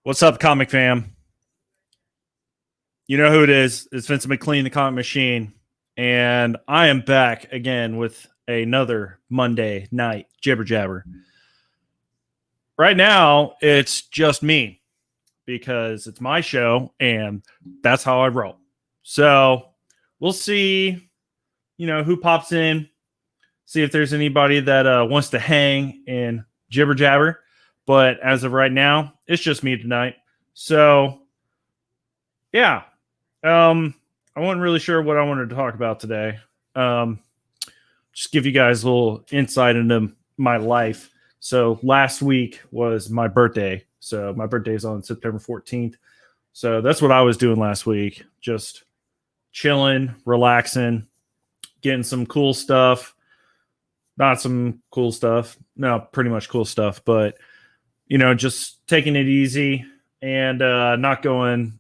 What's up, comic fam? You know who it is. It's Vincent McLean, the Comic Machine. And I am back again with another Monday night Jibber Jabber. Right now, it's just me because it's my show and that's how I roll. So we'll see, who pops in, see if there's anybody that wants to hang in Jibber Jabber. But as of right now, it's just me tonight. So, yeah. I wasn't really sure what I wanted to talk about today. Just give you guys a little insight into my life. So last week was my birthday. So my birthday is on September 14th. So that's what I was doing last week. Just chilling, relaxing, getting some cool stuff. Not some cool stuff. No, pretty much cool stuff. But, just taking it easy and not going,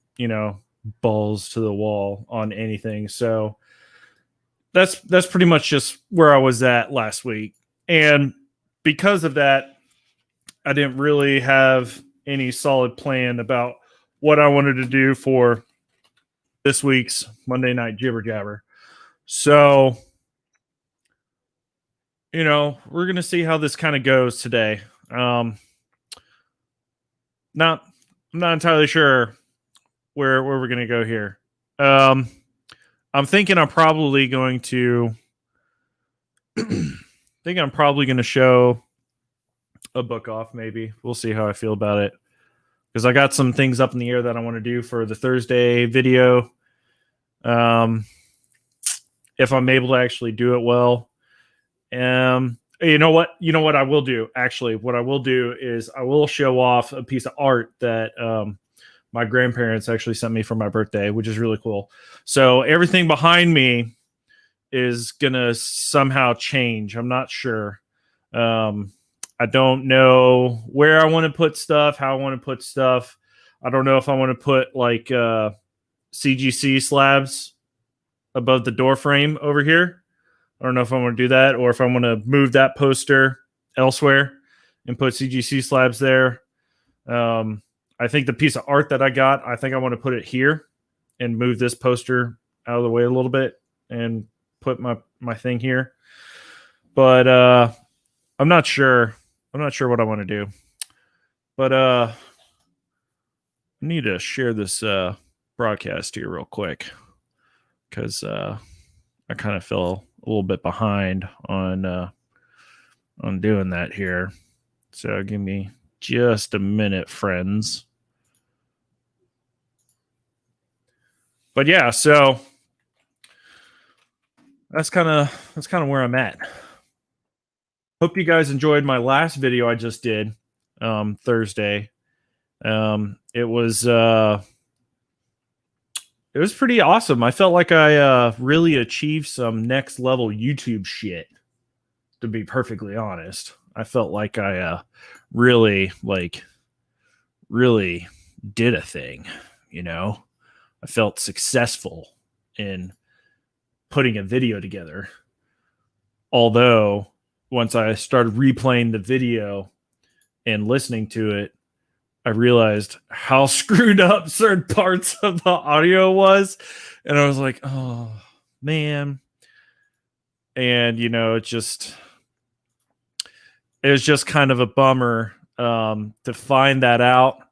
balls to the wall on anything. So that's pretty much just where I was at last week. And because of that, I didn't really have any solid plan about what I wanted to do for this week's Monday night Jibber Jabber. So, we're going to see how this kind of goes today. I'm not entirely sure where we're going to go here. I'm thinking I'm probably going to show a book off. Maybe we'll see how I feel about it, because I got some things up in the air that I want to do for the Thursday video. If I'm able to actually do it well. You know what I will do? Actually, what I will do is I will show off a piece of art that my grandparents actually sent me for my birthday, which is really cool. So everything behind me is gonna somehow change. I'm not sure. I don't know where I want to put stuff, how I want to put stuff. I don't know if I want to put like CGC slabs above the door frame over here. I don't know if I want to do that, or if I want to move that poster elsewhere and put CGC slabs there. I think the piece of art that I got, I think I want to put it here and move this poster out of the way a little bit and put my thing here. But I'm not sure. I'm not sure what I want to do. But I need to share this broadcast here real quick, because I kind of fell a little bit behind on doing that here. So give me just a minute, friends. But yeah, so that's kind of where I'm at. Hope you guys enjoyed my last video I just did Thursday. It was pretty awesome. I felt like I really achieved some next level YouTube shit, to be perfectly honest. I felt like I really did a thing, I felt successful in putting a video together. Although once I started replaying the video and listening to it, I realized how screwed up certain parts of the audio was. And I was like, oh, man. And, it was just kind of a bummer to find that out.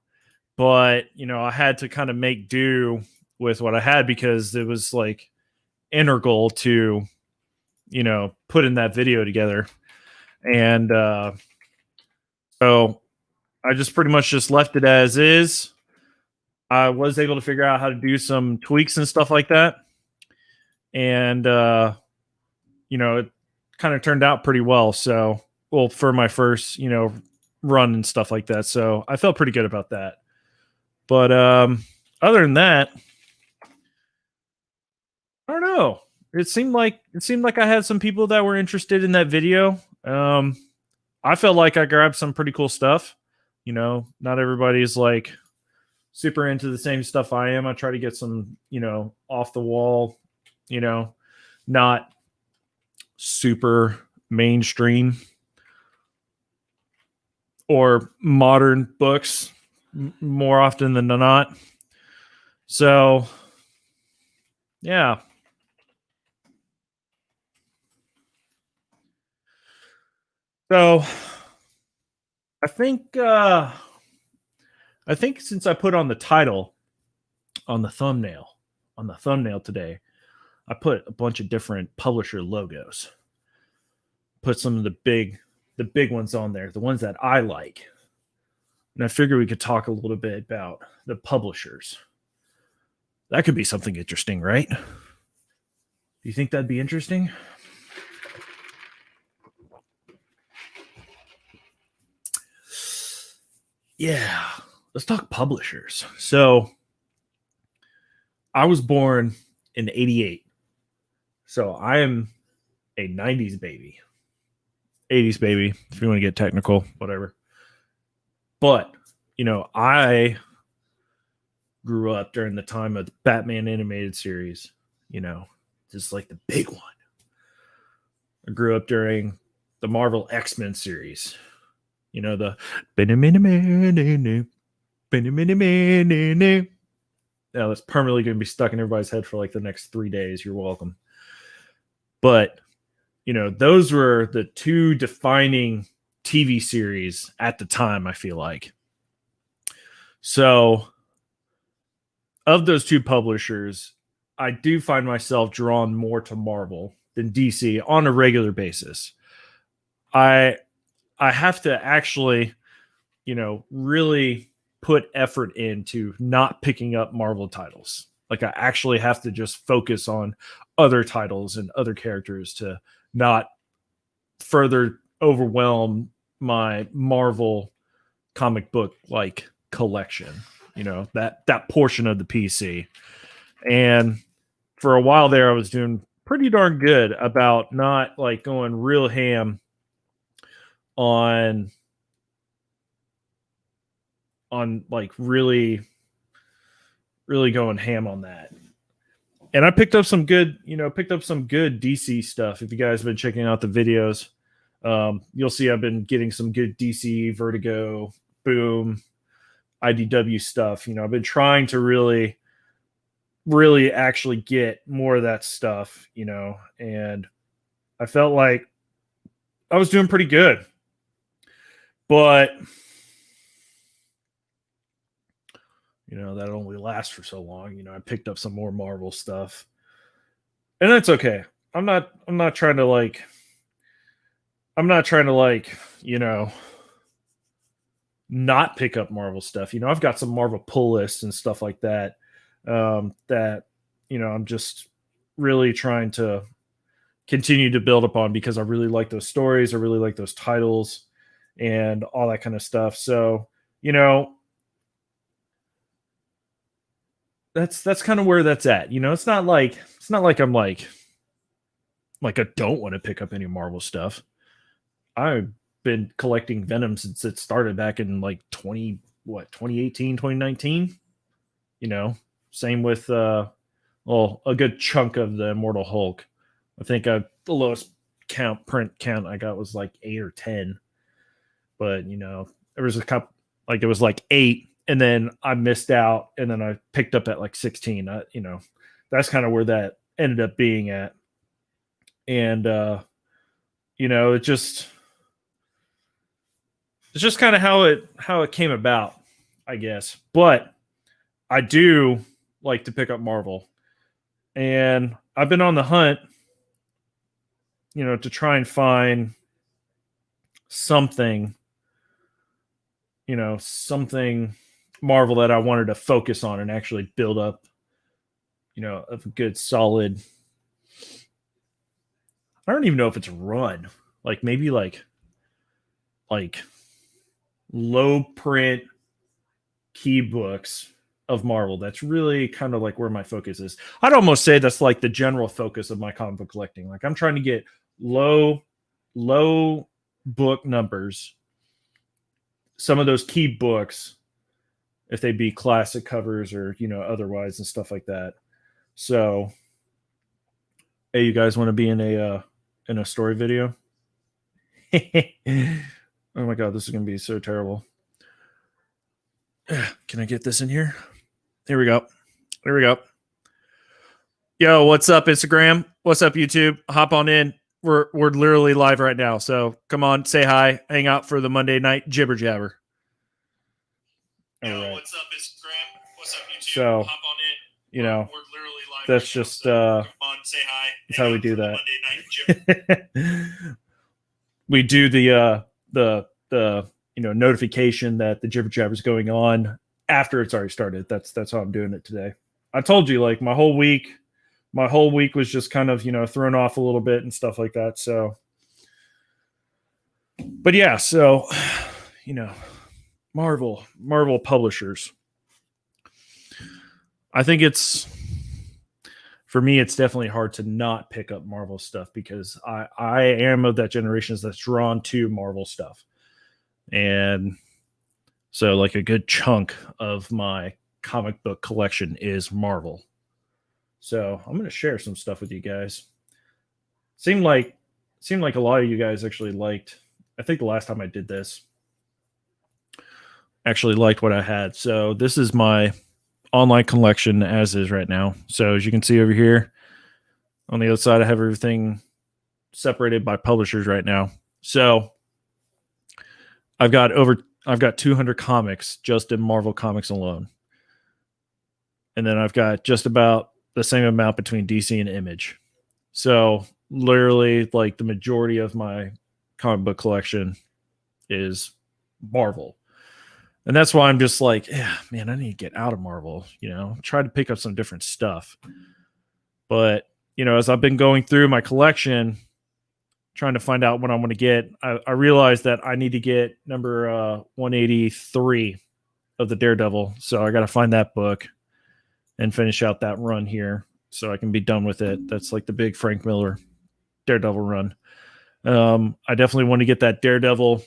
But, I had to kind of make do with what I had, because it was like integral to, putting that video together. And so I just pretty much just left it as is. I was able to figure out how to do some tweaks and stuff like that. And, it kind of turned out pretty well. So, for my first, run and stuff like that. So I felt pretty good about that. But other than that, I don't know. It seemed like I had some people that were interested in that video. I felt like I grabbed some pretty cool stuff. Not everybody's like super into the same stuff I am. I try to get some, off the wall, not super mainstream or modern books. more often than not. So, yeah. So, I think since I put on the title on the thumbnail today, I put a bunch of different publisher logos. Put some of the big ones on there, the ones that I like. And I figure we could talk a little bit about the publishers. That could be something interesting, right? Do you think that'd be interesting? Yeah, let's talk publishers. So, I was born in '88. So, I am a '90s baby. '80s baby, if you want to get technical, whatever. But, I grew up during the time of the Batman animated series, just like the big one. I grew up during the Marvel X-Men series, the now that's permanently going to be stuck in everybody's head for like the next 3 days. You're welcome. But, those were the two defining TV series at the time, I feel like. So, of those two publishers, I do find myself drawn more to Marvel than DC on a regular basis. I have to actually, really put effort into not picking up Marvel titles. Like I actually have to just focus on other titles and other characters to not further overwhelm my Marvel comic book like collection, that portion of the PC. And for a while there, I was doing pretty darn good about not like going real ham on like really going ham on that. And I picked up some good DC stuff. If you guys have been checking out the videos, you'll see I've been getting some good DC, Vertigo, Boom, IDW stuff. I've been trying to really actually get more of that stuff, and I felt like I was doing pretty good. But that only lasts for so long. I picked up some more Marvel stuff. And that's okay. I'm not trying to like not pick up Marvel stuff. I've got some Marvel pull lists and stuff like that. That I'm just really trying to continue to build upon because I really like those stories. I really like those titles and all that kind of stuff. So, that's kind of where that's at. It's not like I'm like I don't want to pick up any Marvel stuff. I've been collecting Venom since it started back in like 2018, 2019. Same with a good chunk of the Immortal Hulk. I think the lowest print count I got was like 8 or 10. But there was a couple, like it was like 8, and then I missed out, and then I picked up at like 16. That's kind of where that ended up being at. And it's just kind of how it came about, I guess. But I do like to pick up Marvel, and I've been on the hunt, to try and find something Marvel that I wanted to focus on and actually build up, a good solid. I don't even know if it's run, like maybe like low print key books of Marvel. That's really kind of like where my focus is. I'd almost say that's like the general focus of my comic book collecting. Like I'm trying to get low book numbers. Some of those key books, if they be classic covers or otherwise and stuff like that. So, hey, you guys want to be in a story video? Oh my god, this is gonna be so terrible. Can I get this in here? Here we go. There we go. Yo, what's up, Instagram? What's up, YouTube? Hop on in. We're literally live right now. So come on, say hi, hang out for the Monday night jibber jabber. Yo, right. What's up, Instagram? What's up, YouTube? So, hop on in. You know, we're literally live. That's right just now, so come on, say hi. That's how we do that. Monday night we do the notification that the jibber jabber is going on after it's already started. That's how I'm doing it today. I told you, like my whole week was just kind of thrown off a little bit and stuff like that. So, but yeah, so Marvel publishers. I think for me, it's definitely hard to not pick up Marvel stuff because I am of that generation that's drawn to Marvel stuff. And so like a good chunk of my comic book collection is Marvel. So I'm going to share some stuff with you guys. Seemed like a lot of you guys actually liked, I think the last time I did this, actually liked what I had. So this is my online collection as is right now. So as you can see over here on the other side, I have everything separated by publishers right now. So I've got 200 comics just in Marvel Comics alone. And then I've got just about the same amount between DC and Image. So literally like the majority of my comic book collection is Marvel. And that's why I'm just like, yeah, man, I need to get out of Marvel, try to pick up some different stuff. But, as I've been going through my collection, trying to find out what I want to get, I realized that I need to get number 183 of the Daredevil. So I got to find that book and finish out that run here so I can be done with it. That's like the big Frank Miller Daredevil run. I definitely want to get that Daredevil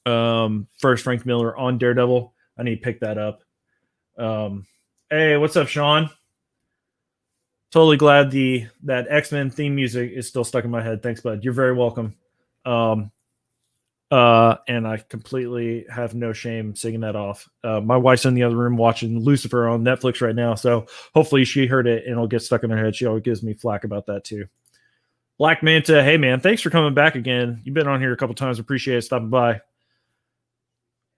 first Frank Miller on Daredevil. I need to pick that up. Hey, what's up, Sean? Totally glad that X-Men theme music is still stuck in my head. Thanks, bud. You're very welcome. And I completely have no shame singing that off. My wife's in the other room watching Lucifer on Netflix right now, so hopefully she heard it and it'll get stuck in her head. She always gives me flack about that too. Black Manta, hey man, thanks for coming back again. You've been on here a couple times. Appreciate it stopping by.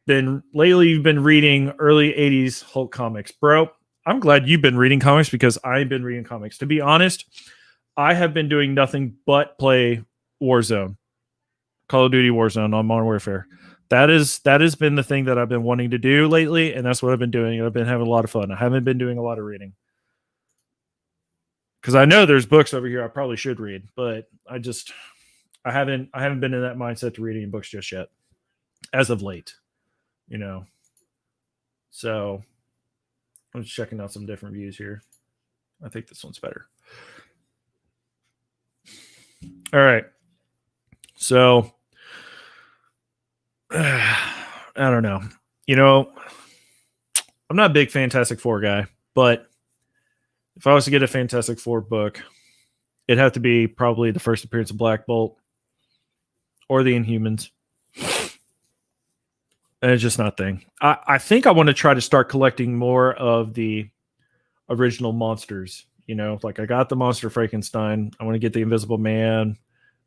Lately you've been reading early 80s Hulk comics. Bro, I'm glad you've been reading comics because I've been reading comics. To be honest, I have been doing nothing but play Warzone. Call of Duty Warzone on Modern Warfare. That has been the thing that I've been wanting to do lately, and that's what I've been doing. I've been having a lot of fun. I haven't been doing a lot of reading because I know there's books over here I probably should read, but I haven't been in that mindset to reading books just yet, as of late. So I'm just checking out some different views here. I think this one's better. All right. So I don't know. I'm not a big Fantastic Four guy, but if I was to get a Fantastic Four book, it'd have to be probably the first appearance of Black Bolt or the Inhumans. And it's just not a thing. I think I want to try to start collecting more of the original monsters. Like I got the Monster Frankenstein. I want to get the Invisible Man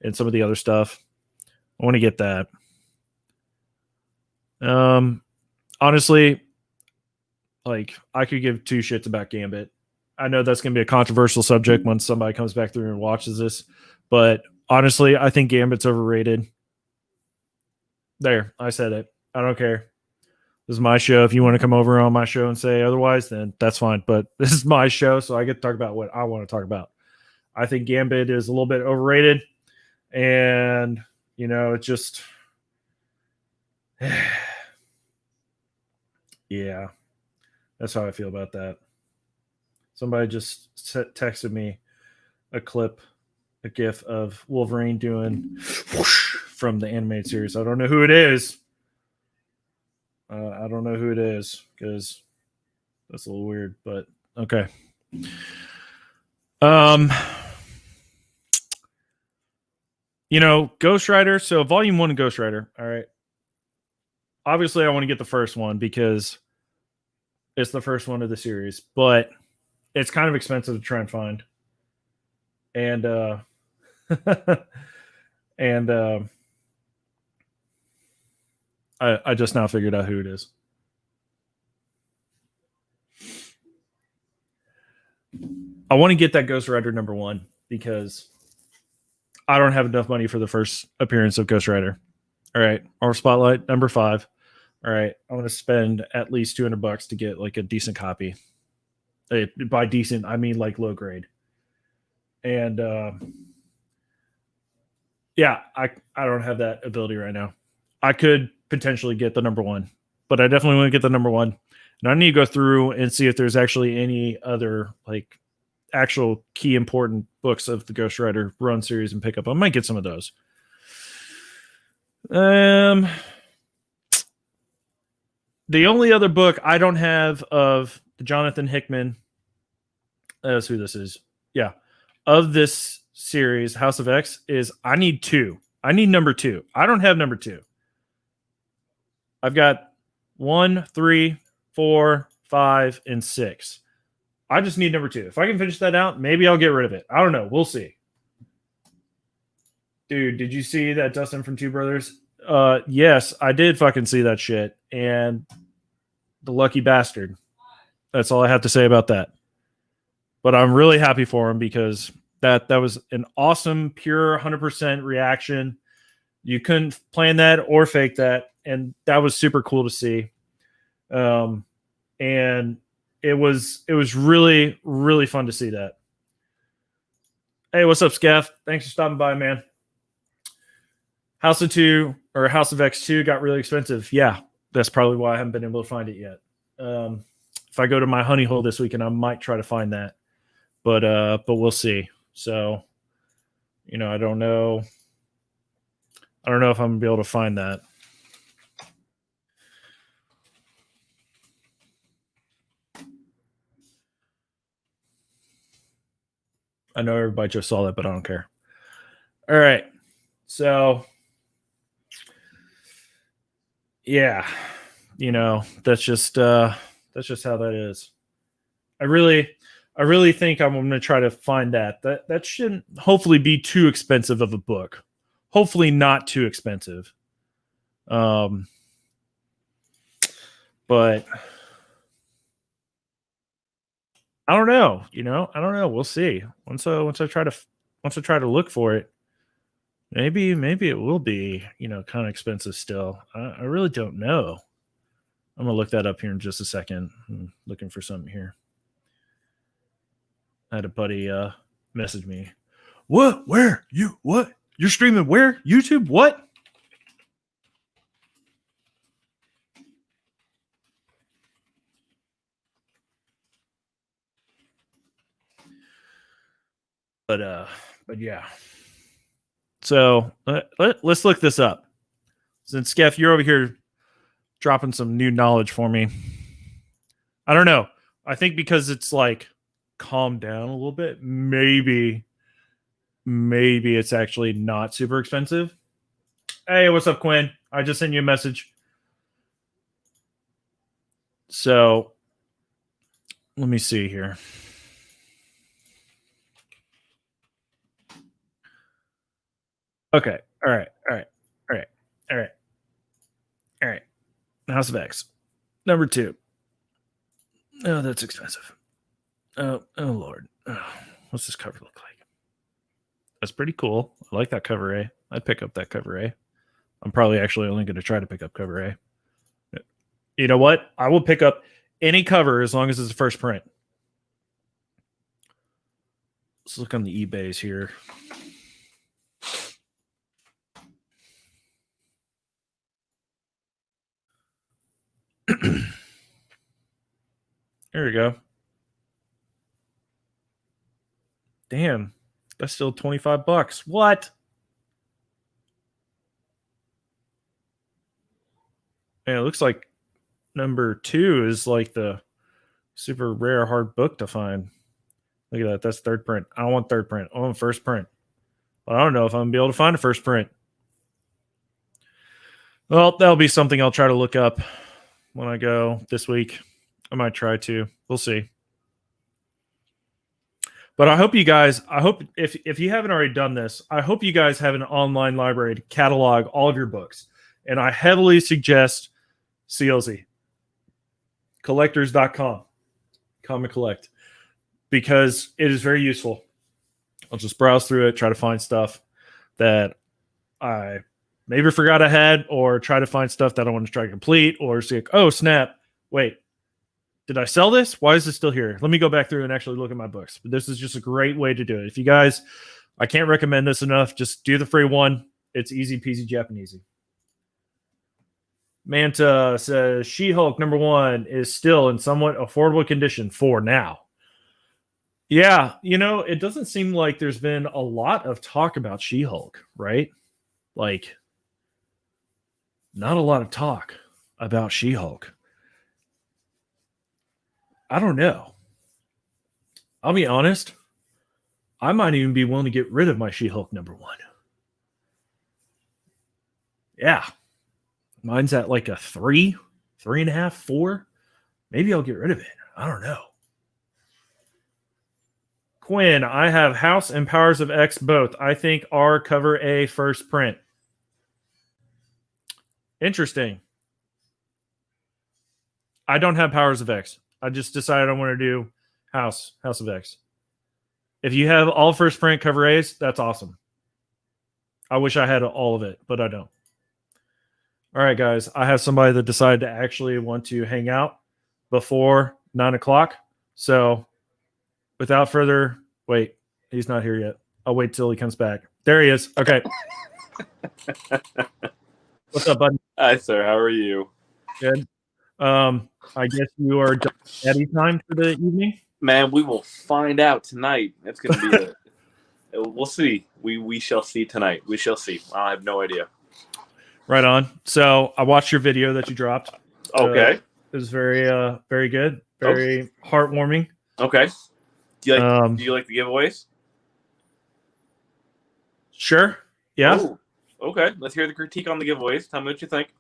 and some of the other stuff. I want to get that. Honestly, like I could give two shits about Gambit. I know that's going to be a controversial subject when somebody comes back through and watches this, but honestly, I think Gambit's overrated. There, I said it. I don't care. This is my show. If you want to come over on my show and say otherwise, then that's fine. But this is my show, so I get to talk about what I want to talk about. I think Gambit is a little bit overrated, and it just yeah, that's how I feel about that. Somebody just texted me a GIF of Wolverine doing whoosh from the animated series. I don't know who it is. I don't know who it is because that's a little weird, but okay. Ghost Rider. So Volume 1 of Ghost Rider. All right. obviously I want to get the first one because it's the first one of the series, but it's kind of expensive to try and find. And and I just now figured out who it is. I want to get that Ghost Rider #1 because I don't have enough money for the first appearance of Ghost Rider. All right, our Spotlight #5. All right, I'm going to spend at least $200 to get like a decent copy. By decent, I mean like low grade. And yeah, I don't have that ability right now. I could potentially get the #1, but I definitely want to get the #1. And I need to go through and see if there's actually any other like actual key important books of the Ghost Rider run series and pick up. I might get some of those. The only other book I don't have of Jonathan Hickman, that's who this is. Yeah. Of this series, House of X, is I need 2. I need #2. I don't have #2. I've got 1, 3, 4, 5, and 6. I just need #2. If I can finish that out, maybe I'll get rid of it. I don't know. We'll see. Dude, did you see that Dustin from Two Brothers? Yes, I did fucking see that shit. And the lucky bastard. That's all I have to say about that. But I'm really happy for him because that was an awesome, pure 100% reaction. You couldn't plan that or fake that. And that was super cool to see. And it was really, really fun to see that. Hey, what's up, Skeff? Thanks for stopping by, man. House of X2 got really expensive. Yeah, that's probably why I haven't been able to find it yet. If I go to my honey hole this weekend, I might try to find that. But we'll see. So, I don't know. I don't know if I'm gonna be able to find that. I know everybody just saw that, but I don't care. All right. So, yeah, that's just how that is. I really think I'm going to try to find that. That shouldn't hopefully be too expensive of a book. Hopefully not too expensive. But I don't know. I don't know. We'll see. Once I try to look for it, maybe it will be kind of expensive still. I really don't know. I'm gonna look that up here in just a second. I'm looking for something here. I had a buddy message me. What? Where? You? What? You're streaming where? YouTube? What? But yeah. So let's look this up. Since Skeff, you're over here dropping some new knowledge for me. I don't know. I think because it's like calmed down a little bit, maybe it's actually not super expensive. Hey, what's up, Quinn? I just sent you a message. So let me see here. Okay. All right. House of X. #2. Oh, that's expensive. Oh Lord. Oh, what's this cover look like? That's pretty cool. I like that cover A. I'd pick up that cover A. I'm probably actually only going to try to pick up cover A. You know what? I will pick up any cover as long as it's a first print. Let's look on the eBays here. There we go. Damn, that's still $25. What? And it looks like #2 is like the super rare hard book to find. Look at that. That's third print. I don't want third print. I want first print. But I don't know if I'm going to be able to find a first print. Well, that'll be something I'll try to look up when I go this week. I might try to. We'll see. But I hope you guys, if you haven't already done this, I hope you guys have an online library to catalog all of your books. And I heavily suggest CLZ, collectors.com, Comic Collect, because it is very useful. I'll just browse through it, try to find stuff that I maybe forgot I had, or try to find stuff that I want to try to complete, or see, like, oh, snap, wait, did I sell this? Why is it still here? Let me go back through and actually look at my books. But this is just a great way to do it. If you guys, I can't recommend this enough. Just do the free one. It's easy peasy Japanesey. Manta says She-Hulk #1 is still in somewhat affordable condition for now. Yeah, it doesn't seem like there's been a lot of talk about She-Hulk, right? Like, not a lot of talk about She-Hulk. I don't know. I'll be honest. I might even be willing to get rid of my She-Hulk #1. Yeah. Mine's at like a 3, 3.5, 4. Maybe I'll get rid of it. I don't know. Quinn, I have House and Powers of X both. I think R cover A first print. Interesting. I don't have Powers of X. I just decided I want to do House of X. If you have all first print cover A's, that's awesome. I wish I had all of it, but I don't. All right, guys. I have somebody that decided to actually want to hang out before 9 o'clock. So without further, wait, he's not here yet. I'll wait till he comes back. There he is. Okay. What's up, buddy? Hi, sir. How are you? Good. I guess you are done Eddie time for the evening. Man, we will find out tonight. That's going to be it. We'll see. We shall see tonight. We shall see. I have no idea. Right on. So I watched your video that you dropped. Okay. It was very good. Very heartwarming. Okay. Do you like the giveaways? Sure. Yeah. Oh, okay. Let's hear the critique on the giveaways. Tell me what you think.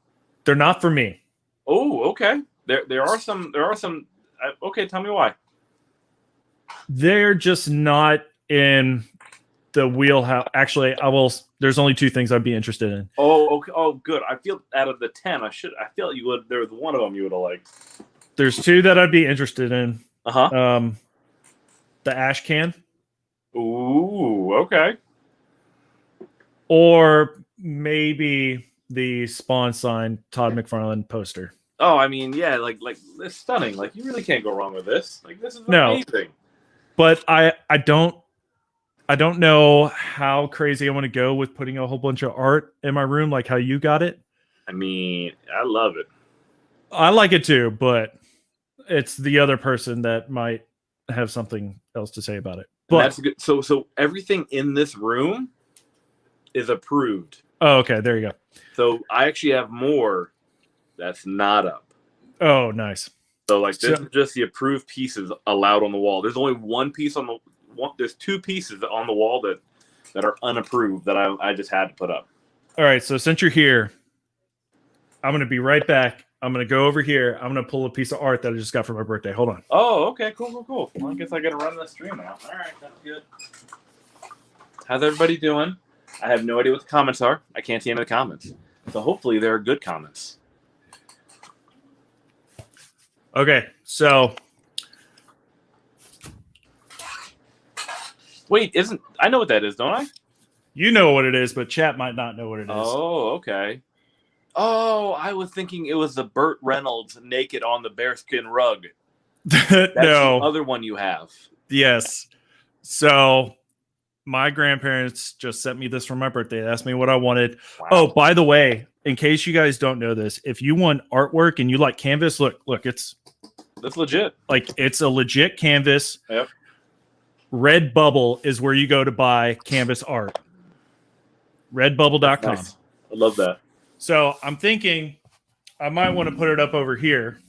They're not for me. Oh, okay. There are some. Okay, tell me why. They're just not in the wheelhouse. Actually, there's only 2 things I'd be interested in. Oh, okay. Oh, good. I feel out of the 10, I feel you would. There was one of them you would have liked. There's 2 that I'd be interested in. The ash can. Ooh, okay. Or maybe the Spawn sign Todd McFarlane poster. Oh, I mean, yeah, like it's stunning. Like, you really can't go wrong with this. Like, this is amazing. But I don't know how crazy I want to go with putting a whole bunch of art in my room, like how you got it. I mean, I love it. I like it too, but it's the other person that might have something else to say about it. But that's good. So everything in this room is approved. Oh, okay. There you go. So I actually have more that's not up. Oh, nice. So this is just the approved pieces allowed on the wall. There's only one piece on the wall. There's 2 pieces on the wall that are unapproved that I just had to put up. All right. So since you're here, I'm going to be right back. I'm going to go over here. I'm going to pull a piece of art that I just got for my birthday. Hold on. Oh, okay. Cool. Well, I guess I got to run the stream out. All right. That's good. How's everybody doing? I have no idea what the comments are. I can't see any of the comments. So hopefully there are good comments. Okay. So. Wait, I know what that is, don't I? You know what it is, but chat might not know what it is. Oh, okay. Oh, I was thinking it was the Burt Reynolds naked on the bearskin rug. That's no. the other one you have. Yes. So my grandparents just sent me this for my birthday. They asked me what I wanted. Wow. Oh, by the way, in case you guys don't know this, if you want artwork and you like canvas, look, that's legit. Like, it's a legit canvas. Yep. Redbubble is where you go to buy canvas art. Redbubble.com. Nice. I love that. So I'm thinking I might want to put it up over here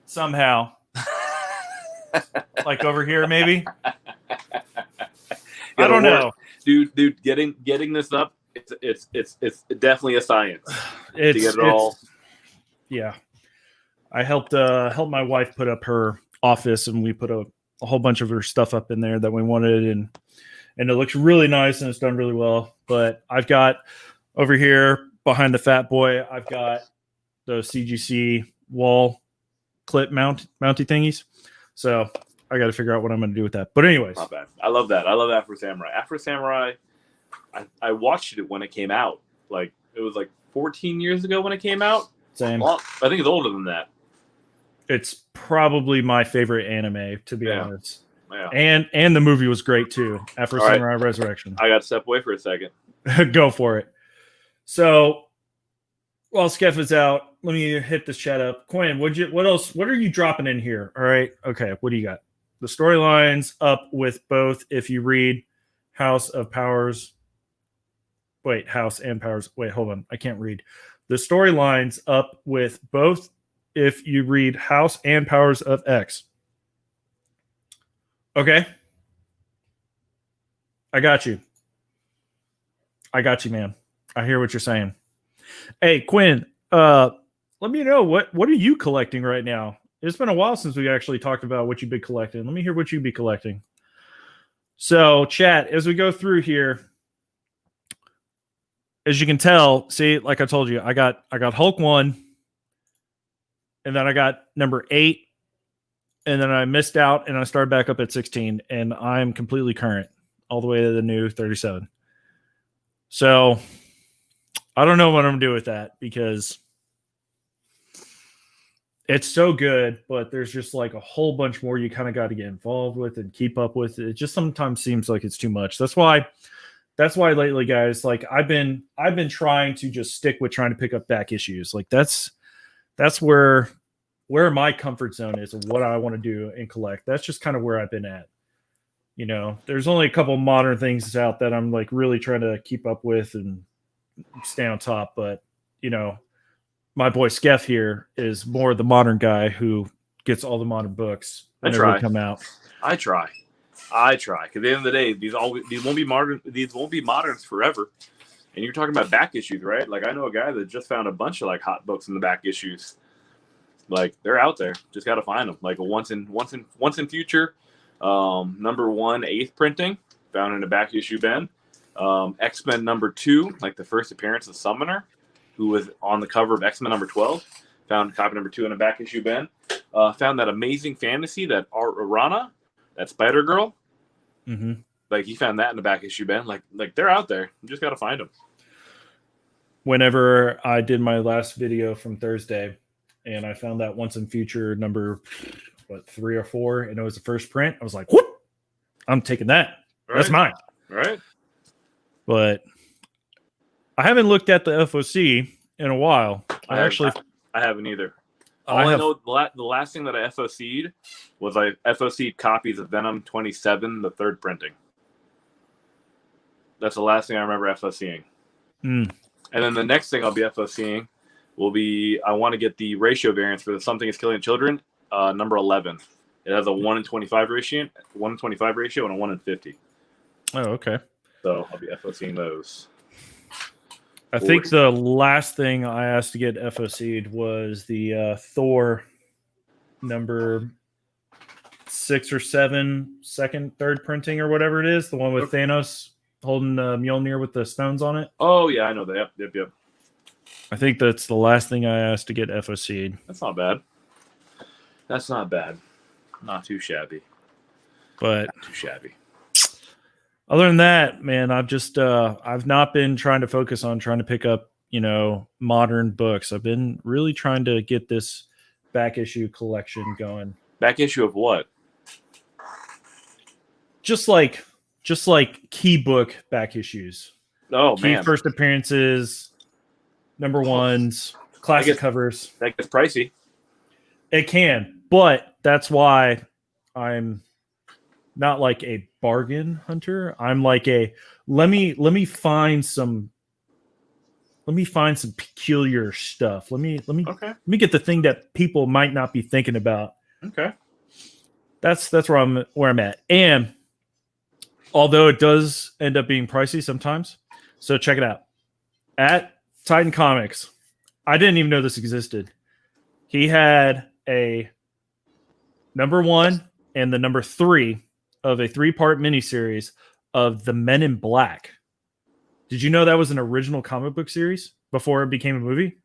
somehow. Like over here, maybe. I don't know. Dude, getting this up It's definitely a science to get it all. Yeah, I helped my wife put up her office, and we put a whole bunch of her stuff up in there that we wanted, and it looks really nice and it's done really well. But I've got over here behind the fat boy, I've got those CGC wall clip mounty thingies. So I got to figure out what I'm going to do with that. But anyways, not bad. I love that. I love Afro Samurai. Afro Samurai, I watched it when it came out. Like it was like 14 years ago when it came out. Same. Well, I think it's older than that. It's probably my favorite anime, to be honest. Yeah. And the movie was great too. Afro Samurai Resurrection. I got to step away for a second. Go for it. So while Skeff is out, let me hit this chat up. Quinn, what else? What are you dropping in here? All right. Okay. What do you got? The storylines up with both. If you read House and Powers. Wait, hold on. I can't read. The storylines up with both if you read House and Powers of X. Okay. I got you, man. I hear what you're saying. Hey, Quinn, let me know what are you collecting right now? It's been a while since we actually talked about what you've been collecting. Let me hear what you've been collecting. So, chat, as we go through here, as you can tell, see, like I told you, I got Hulk 1, and then I got number 8, and then I missed out, and I started back up at 16, and I'm completely current all the way to the new 37. So I don't know what I'm going to do with that because it's so good, but there's just like a whole bunch more you kind of got to get involved with and keep up with. It just sometimes seems like it's too much. That's why lately, guys, like I've been trying to just stick with trying to pick up back issues. Like that's where my comfort zone is of what I want to do and collect. That's just kind of where I've been at. You know, there's only a couple modern things out that I'm like really trying to keep up with and stay on top. But, you know, my boy Skeff here is more the modern guy who gets all the modern books whenever they come out. I try. Because at the end of the day, these won't be modern. These won't be moderns forever. And you're talking about back issues, right? Like I know a guy that just found a bunch of like hot books in the back issues. Like they're out there. Just got to find them. Like a once in future. Number 1, 8th printing, found in a back issue bin. X-Men number 2, like the first appearance of Summoner, who was on the cover of X-Men number 12. Found copy number 2 in a back issue bin. Found that Amazing Fantasy, that Arana, that Spider Girl. Mm-hmm. Like he found that in the back issue bin. Like they're out there. You just got to find them. Whenever I did my last video from Thursday, and I found that once in future number 3 or 4, and it was the first print. I was like, whoop, I'm taking that. Right. That's mine. Right. But I haven't looked at the FOC in a while. I haven't either. I know the last thing that I FOC'd was I FOC'd copies of Venom 27, the 3rd printing. That's the last thing I remember FOCing. And then the next thing I'll be FOCing will be I want to get the ratio variants for the Something is Killing Children. Number 11. It has a 1 in 25 ratio, and a 1 in 50. Oh, okay. So I'll be FOCing those. I think the last thing I asked to get FOC'd was the Thor number 6 or 7, second, 3rd printing or whatever it is. The one with Thanos holding Mjolnir with the stones on it. Oh, yeah, I know that. Yep. I think that's the last thing I asked to get FOC'd. That's not bad. Not too shabby. But not too shabby. Other than that, man, I've not been trying to focus on trying to pick up, you know, modern books. I've been really trying to get this back issue collection going. Back issue of what? Just like key book back issues. Oh, key man. First appearances, number 1s, classic covers. That gets pricey. It can, but that's why I'm not like a bargain hunter. I'm like a let me find some peculiar stuff. Let me get the thing that people might not be thinking about. Okay. That's where I'm at. And although it does end up being pricey sometimes, So check it out. At Titan Comics, I didn't even know this existed. He had a number 1 and the number 3 of a 3-part miniseries of the Men in Black. Did you know that was an original comic book series before it became a movie?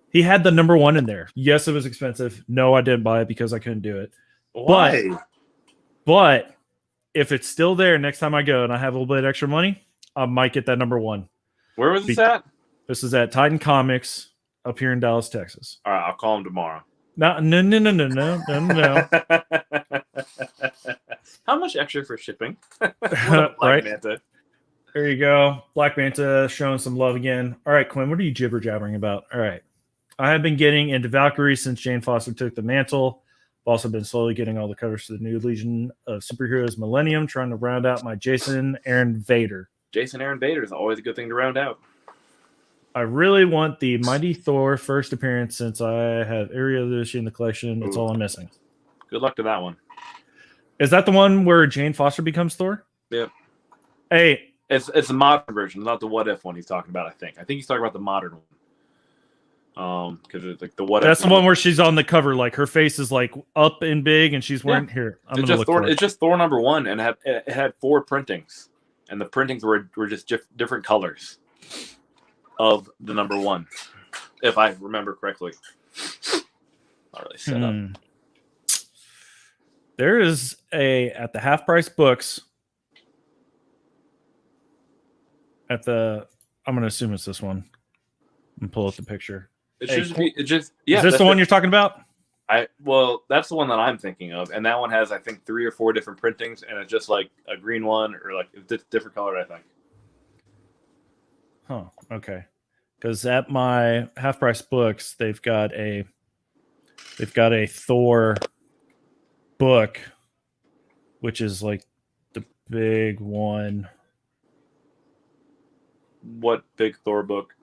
He had the number 1 in there. Yes, it was expensive. No, I didn't buy it because I couldn't do it. Why? But if it's still there next time I go and I have a little bit of extra money, I might get that number 1. Where was this at? This is at Titan Comics up here in Dallas, Texas. All right, I'll call him tomorrow. No. How much extra for shipping? Right? Manta. There you go. Black Manta showing some love again. All right, Quinn, what are you jibber jabbering about? All right. I have been getting into Valkyrie since Jane Foster took the mantle. I've also been slowly getting all the covers for the new Legion of Superheroes Millennium, trying to round out my Jason Aaron Vader. Jason Aaron Vader is always a good thing to round out. I really want the Mighty Thor first appearance since I have every other issue in the collection. That's all I'm missing. Good luck to that one. Is that the one where Jane Foster becomes Thor? Yep. Hey. It's the modern version, not the what if one he's talking about, I think. I think he's talking about the modern one. Because it's like the what That's if. the one where she's on the cover, like her face is like up and big and she's wearing here. It's just Thor number 1 and it had 4 printings. And the printings were just different colors of the number 1, if I remember correctly. Not really set up. There is at the half price books I'm going to assume it's this one. And pull up the picture. Is this the one you're talking about? Well, that's the one that I'm thinking of, and that one has I think 3 or 4 different printings, and it's just like a green one or like it's different colored, I think. Huh. Okay. Because at my half price books, they've got a Thor book, which is like the big one. What big Thor book?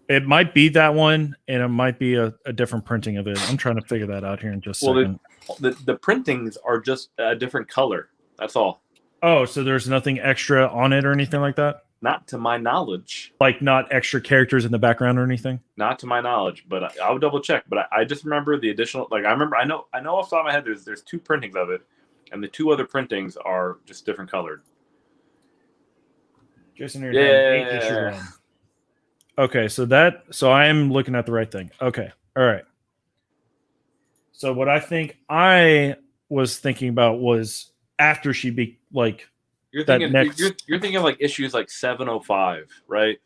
It might be that one, and it might be a different printing of it. I'm trying to figure that out here in just a second. The printings are just a different color. That's all. Oh, so there's nothing extra on it or anything like that? Not to my knowledge. Like not extra characters in the background or anything? Not to my knowledge, but I'll double check. But I just remember the additional. Like I know off the top of my head. There's 2 printings of it, and the 2 other printings are just different colored. Jason Aaron 8 issue 1. Okay, so I am looking at the right thing. Okay, all right. So what I think I was thinking about was after she be like you're thinking of like issues like 705, right?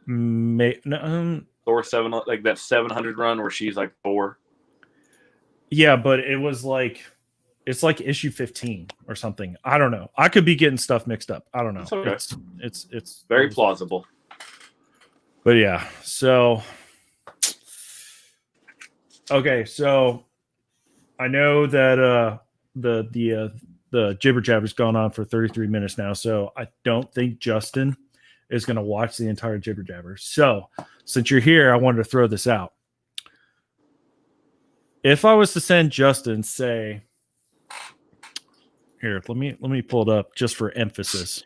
Thor 7, like that 700 run where she's like 4. Yeah, but it was like it's like issue 15 or something. I don't know. I could be getting stuff mixed up. I don't know. It's okay. It's very plausible. But yeah, so okay, so I know that the jibber jabber's gone on for 33 minutes now, so I don't think Justin is going to watch the entire jibber jabber. So since you're here, I wanted to throw this out. If I was to send Justin, say, here, let me pull it up just for emphasis.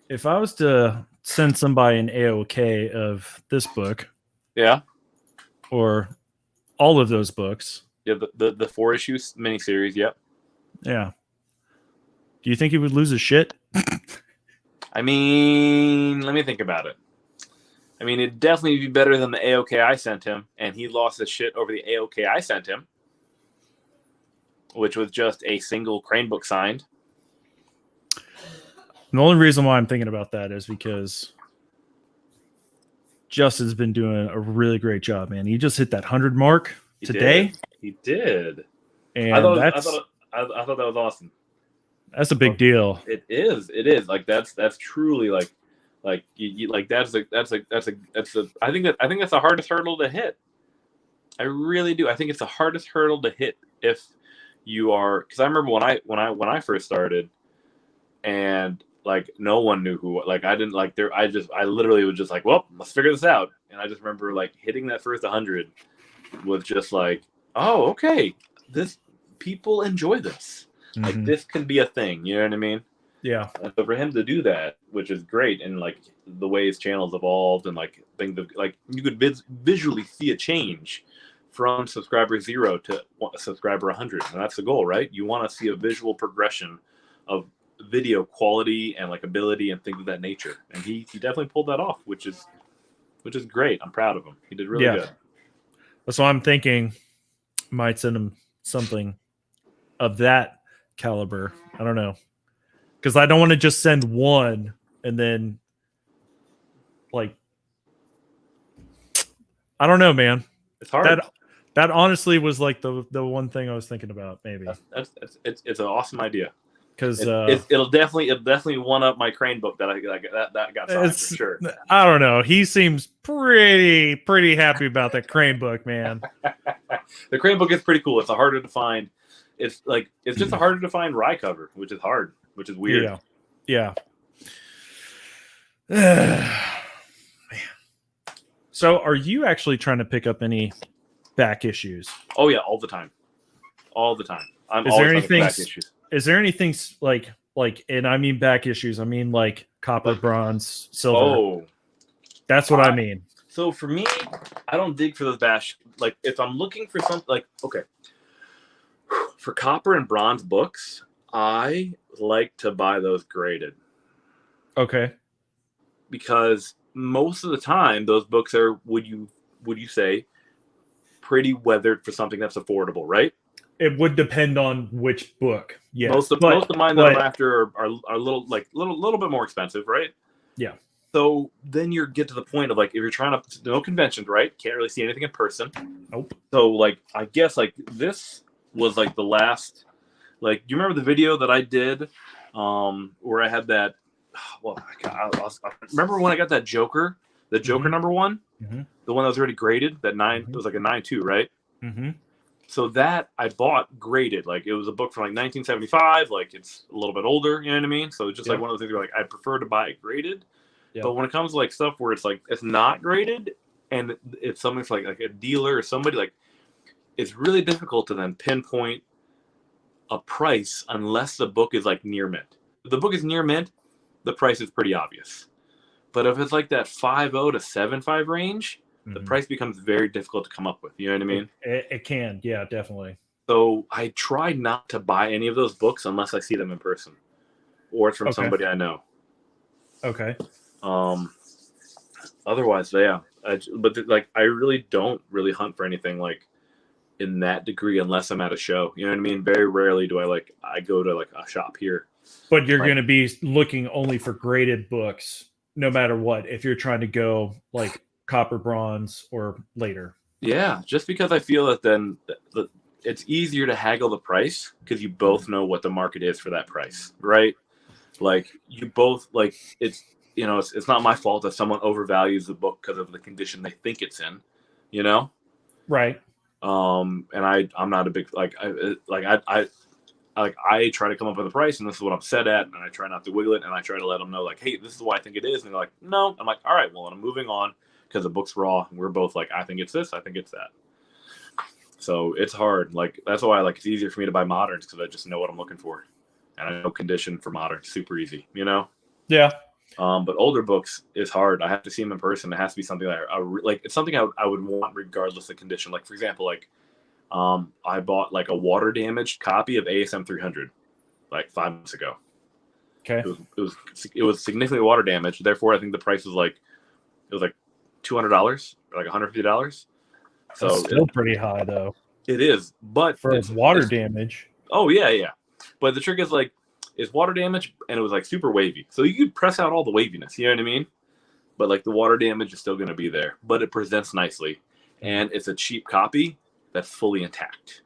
If I was to send somebody an AOK of this book, yeah, or all of those books, yeah, the 4 issues miniseries, yep, yeah. Do you think he would lose his shit? I mean, let me think about it. I mean, it'd definitely be better than the AOK I sent him, and he lost his shit over the AOK I sent him, which was just a single Crane book signed. The only reason why I'm thinking about that is because Justin's been doing a really great job, man. He just hit that 100 mark today. He did. And I thought that was awesome. That's a big deal. It is. Like that's truly like you like that's a I think that's the hardest hurdle to hit. I really do. I think it's the hardest hurdle to hit if you are, because I remember when I first started, and like no one knew who, like I didn't like there. I literally was just like, well, let's figure this out. And I just remember like hitting that first 100 was just like, oh, okay, this people enjoy this. Like Mhm. this can be a thing. You know what I mean? Yeah. And so for him to do that, which is great, and like the way his channel's evolved, and like things like you could visually see a change from subscriber 0 to subscriber 100, and that's the goal, right? You want to see a visual progression of video quality and like ability and things of that nature, and he definitely pulled that off, which is great. I'm proud of him. He did really good. So I'm thinking might send him something of that caliber. I don't know, because I don't want to just send one and then like I don't know, man. It's hard. That honestly was like the one thing I was thinking about. Maybe it's an awesome idea, because it'll definitely one up my Crane book that I got signed for sure. I don't know. He seems pretty happy about that Crane book, man. The Crane book is pretty cool. It's harder to find. It's just a harder to find rye cover, which is hard, which is weird. Yeah. Man. So, are you actually trying to pick up any back issues? Oh yeah, all the time. I'm is always there anything? Back issues. Is there anything like, and I mean back issues? I mean like copper, bronze, silver. Oh, that's what I mean. So for me, I don't dig for those bash. Like if I'm looking for something, like okay, for copper and bronze books, I like to buy those graded. Okay. Because most of the time, those books are would you say pretty weathered for something that's affordable, right? It would depend on which book. Yes. Most of mine that I'm after are a little bit more expensive, right? Yeah. So then you get to the point of like if you're trying to no conventions, right? Can't really see anything in person. Nope. So like I guess like this was like the last. Like, do you remember the video that I did where I had that? Well, I remember when I got that Joker, the Joker number 1, the one that was already graded. That 9, it was like a 9.2, right? Mm-hmm. So that I bought graded. Like it was a book from like 1975. Like it's a little bit older. You know what I mean? So it's just like one of those things where like I prefer to buy it graded. Yep. But when it comes to like stuff where it's like it's not graded and it's something for like a dealer or somebody, like it's really difficult to then pinpoint a price unless the book is like near mint. If the book is near mint, the price is pretty obvious. But if it's like that 5.0 to 7.5 range, the price becomes very difficult to come up with. You know what I mean? It can. Yeah, definitely. So I try not to buy any of those books unless I see them in person or it's from somebody I know. Okay. Otherwise, yeah. I really don't really hunt for anything like in that degree unless I'm at a show. You know what I mean? Very rarely do I go to like a shop here. But you're going to be looking only for graded books no matter what if you're trying to go like copper, bronze, or later. Yeah, just because I feel that then it's easier to haggle the price because you both know what the market is for that price, right? Like you both like it's it's not my fault if someone overvalues the book because of the condition they think it's in, you know? Right. And I'm not a big I try to come up with a price and this is what I'm set at and I try not to wiggle it and I try to let them know like, hey, this is what I think it is, and they're like, no. I'm like, all right, well, I'm moving on because the book's raw and we're both like, I think it's this, I think it's that. So it's hard. Like that's why like it's easier for me to buy moderns because I just know what I'm looking for and I know condition for moderns super easy, you know? Yeah. But older books is hard. I have to see them in person. It has to be something that I like. It's something I would want regardless of condition. Like for example, like I bought like a water damaged copy of ASM 300 like 5 months ago. Okay. It was significantly water damaged. Therefore, I think the price was like $200 or like $150. So it's still pretty high though. It is, but for water damage. Oh yeah. But the trick is like it's water damage and it was like super wavy. So you could press out all the waviness, you know what I mean? But like the water damage is still going to be there, but it presents nicely and it's a cheap copy that's fully intact.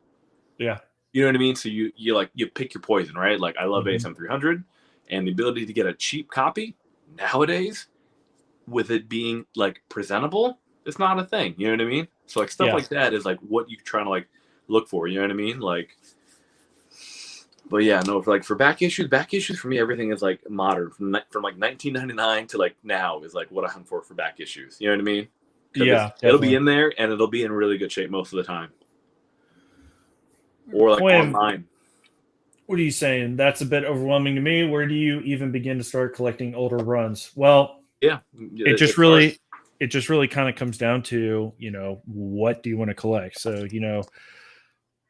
Yeah. You know what I mean? So you pick your poison, right? Like I love ASM 300 and the ability to get a cheap copy nowadays with it being like presentable, it's not a thing. You know what I mean? So like stuff like that is like what you're trying to like look for, you know what I mean? Like, but yeah, no, for back issues for me, everything is like modern from like 1999 to like now is like what I hunt for back issues. You know what I mean? Yeah, it'll be in there and it'll be in really good shape most of the time. Or like online. What are you saying? That's a bit overwhelming to me. Where do you even begin to start collecting older runs? Well, Yeah, it just it's hard. really kind of comes down to, what do you want to collect? So,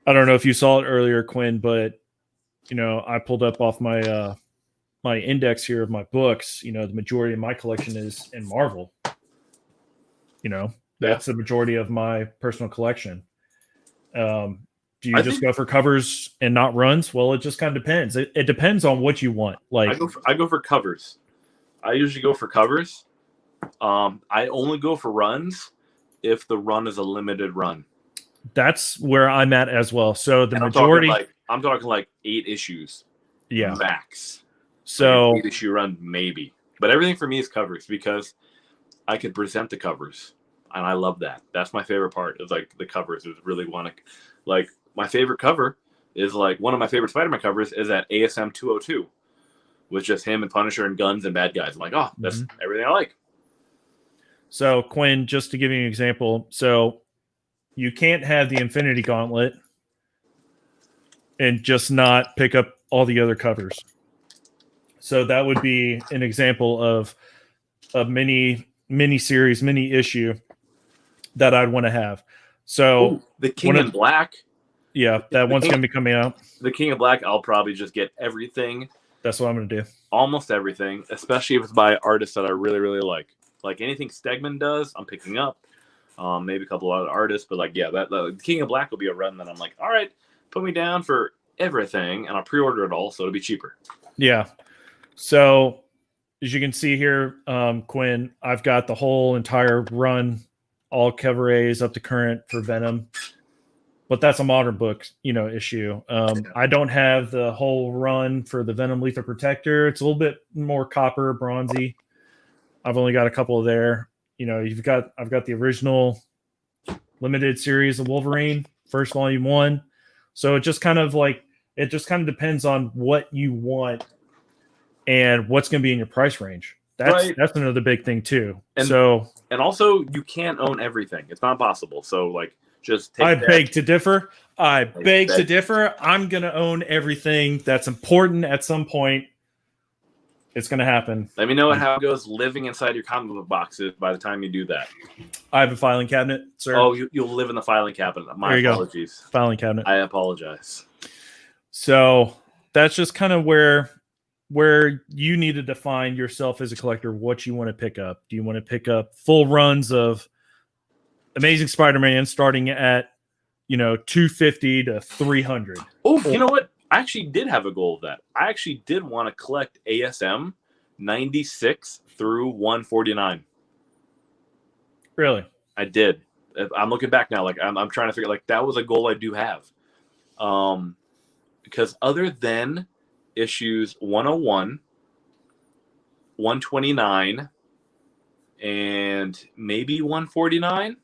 I don't know if you saw it earlier, Quinn, but I pulled up off my my index here of my books. The majority of my collection is in Marvel. That's the majority of my personal collection. Do you just go for covers and not runs? Well, it just kind of depends. It depends on what you want. Like I go for covers. I usually go for covers. I only go for runs if the run is a limited run. That's where I'm at as well. So the majority, I'm talking like 8 issues, max. So like 8-issue run maybe, but everything for me is covers because I could present the covers, and I love that. That's my favorite part. Is like the covers. Is really want to, like my favorite cover is like one of my favorite Spider-Man covers is that ASM 202, with just him and Punisher and guns and bad guys. I'm like, oh, that's everything I like. So Quinn, just to give you an example, so you can't have the Infinity Gauntlet and just not pick up all the other covers. So that would be an example of a mini series, mini issue that I'd want to have. So the King in Black. Yeah, that one's going to be coming out. The King of Black, I'll probably just get everything. That's what I'm going to do. Almost everything, especially if it's by artists that I really, really like. Like anything Stegman does, I'm picking up. Maybe a couple of other artists, but like, the King of Black will be a run that I'm like, all right, put me down for everything, and I'll pre-order it all, so it'll be cheaper. Yeah. So as you can see here, Quinn, I've got the whole entire run, all cover A's up to current for Venom, but that's a modern book, issue. I don't have the whole run for the Venom Lethal Protector. It's a little bit more copper, bronzy. I've only got a couple there. I've got the original limited series of Wolverine, first volume 1. So it just kind of depends on what you want and what's going to be in your price range. That's another big thing too. And also you can't own everything. It's not possible. So like just take I beg to differ. I'm going to own everything that's important at some point. It's going to happen. Let me know how it goes living inside your comic book boxes by the time you do that. I have a filing cabinet, sir. Oh, you'll live in the filing cabinet. My apologies. Filing cabinet. I apologize. So that's just kind of where you need to define yourself as a collector, what you want to pick up. Do you want to pick up full runs of Amazing Spider-Man starting at, 250 to 300? Oh, you know what? I actually did have a goal of that. I actually did want to collect ASM 96 through 149. Really? I did. I'm looking back now. Like I'm trying to figure. Like that was a goal I do have. Because other than issues 101, 129, and maybe 149,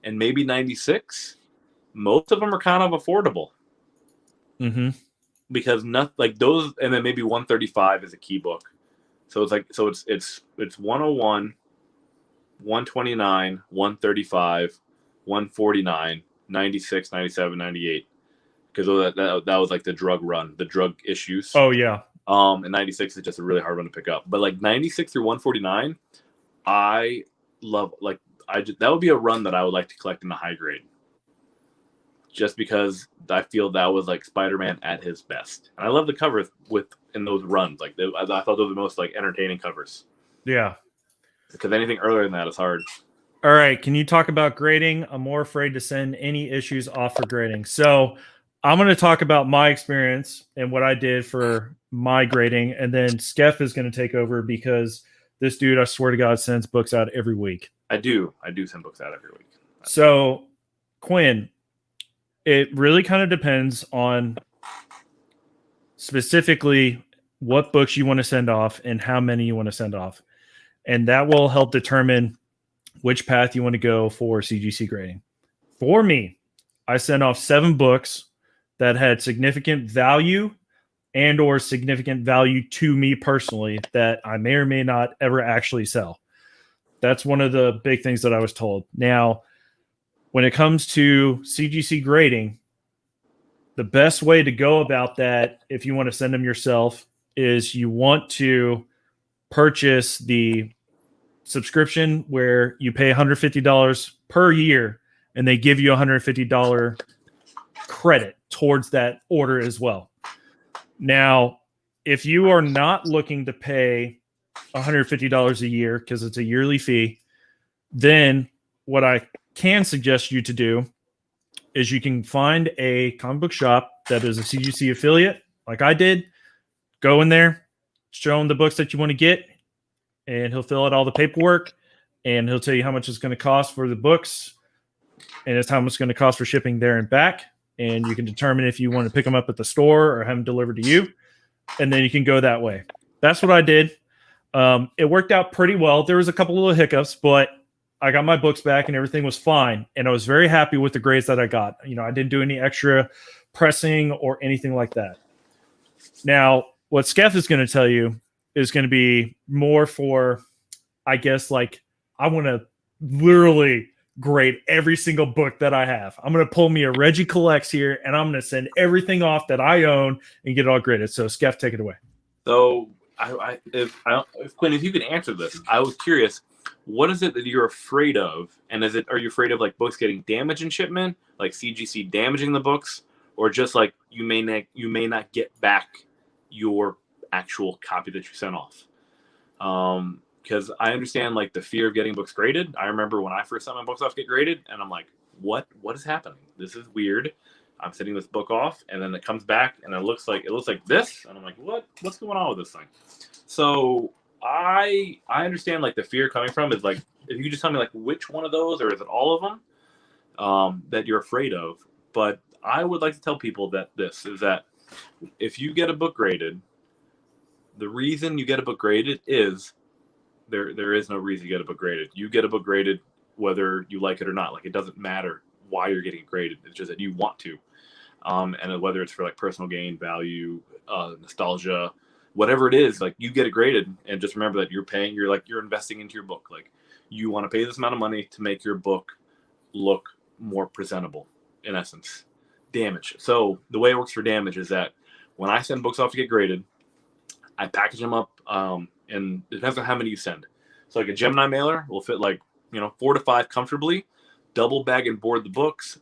and maybe 96, most of them are kind of affordable. Mm-hmm. Because not like those, and then maybe 135 is a key book. So it's 101, 129, 135, 149, 96, 97, 98. Because that was like the drug run, the drug issues. Oh yeah. And 96 is just a really hard one to pick up. But like 96 through 149, I love that would be a run that I would like to collect in the high grade. Just because I feel that was like Spider-Man at his best, and I love the covers in those runs. Like I thought those were the most like entertaining covers. Yeah, because anything earlier than that is hard. All right, can you talk about grading? I'm more afraid to send any issues off for grading. So I'm going to talk about my experience and what I did for my grading, and then Skeff is going to take over because this dude, I swear to God, sends books out every week. I do send books out every week. So Quinn, it really kind of depends on specifically what books you want to send off and how many you want to send off. And that will help determine which path you want to go for CGC grading. For me, I sent off 7 books that had significant value and or significant value to me personally that I may or may not ever actually sell. That's one of the big things that I was told. Now, when it comes to CGC grading, the best way to go about that, if you want to send them yourself, is you want to purchase the subscription where you pay $150 per year and they give you $150 credit towards that order as well. Now, if you are not looking to pay $150 a year because it's a yearly fee, then what I can suggest you to do is you can find a comic book shop that is a CGC affiliate, like I did. Go in there, show him the books that you want to get, and he'll fill out all the paperwork, and he'll tell you how much it's going to cost for the books, and it's how much it's going to cost for shipping there and back. And you can determine if you want to pick them up at the store or have them delivered to you, and then you can go that way. That's what I did. It worked out pretty well. There was a couple little hiccups, but I got my books back and everything was fine. And I was very happy with the grades that I got. You know, I didn't do any extra pressing or anything like that. Now, what Skeff is going to tell you is going to be more for, I guess, like I want to literally grade every single book that I have. I'm going to pull me a Reggie Collects here and I'm going to send everything off that I own and get it all graded. So Skeff, take it away. So if Quinn, if you could answer this, I was curious. What is it that you're afraid of? And are you afraid of like books getting damaged in shipment, like CGC damaging the books, or just like you may not get back your actual copy that you sent off? Because I understand like the fear of getting books graded. I remember when I first sent my books off to get graded, and I'm like, what is happening? This is weird. I'm sending this book off, and then it comes back, and it looks like this, and I'm like, what's going on with this thing? So I understand like the fear coming from is like, if you could just tell me like which one of those, or is it all of them that you're afraid of? But I would like to tell people that this is that if you get a book graded, the reason you get a book graded is there is no reason you get a book graded. You get a book graded whether you like it or not. Like it doesn't matter why you're getting it graded. It's just that you want to. And whether it's for like personal gain, value, nostalgia, whatever it is, like you get it graded, and just remember that you're investing into your book. Like you want to pay this amount of money to make your book look more presentable, in essence. Damage. So the way it works for damage is that when I send books off to get graded, I package them up, and it depends on how many you send. So like a Gemini mailer will fit like 4 to 5 comfortably. Double bag and board the books,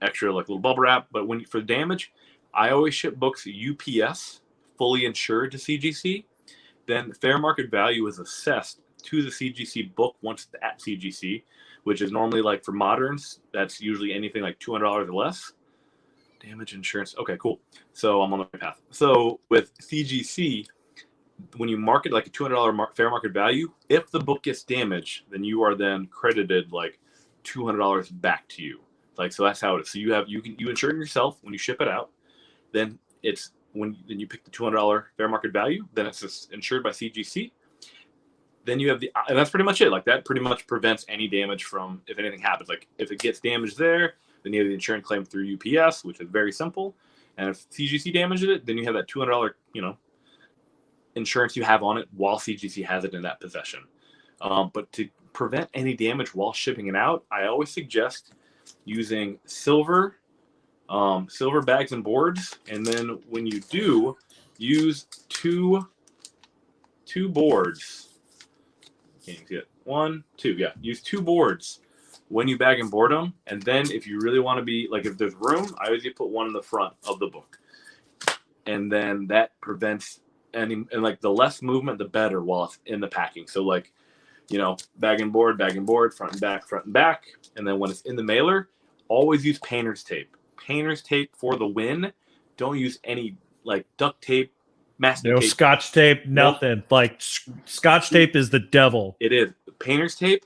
extra like little bubble wrap. But for damage, I always ship books UPS, fully insured to CGC. Then fair market value is assessed to the CGC book once it's at CGC, which is normally like for moderns, that's usually anything like $200 or less. Damage insurance. Okay, cool. So I'm on the right path. So with CGC, when you market like a $200 fair market value, if the book gets damaged, then you are then credited like $200 back to you. Like, so that's how it is. So you insure yourself when you ship it out. Then then you pick the $200 fair market value. Then it's just insured by CGC. Then you have and that's pretty much it. Like that pretty much prevents any damage from if anything happens. Like if it gets damaged there, then you have the insurance claim through UPS, which is very simple. And if CGC damages it, then you have that $200, insurance you have on it while CGC has it in that possession. But to prevent any damage while shipping it out, I always suggest using silver bags and boards. And then when you do, use two boards. Can't even see it. 1, 2. Yeah, use 2 boards when you bag and board them. And then if you really want to be like, if there's room, I always put one in the front of the book. And then that prevents and like the less movement, the better while it's in the packing. So like, bag and board, front and back. And then when it's in the mailer, always use painter's tape. Painter's tape for the win. Don't use any like duct tape, masking tape. Scotch tape, nothing. Nope. Like Scotch tape is the devil. It is. Painter's tape,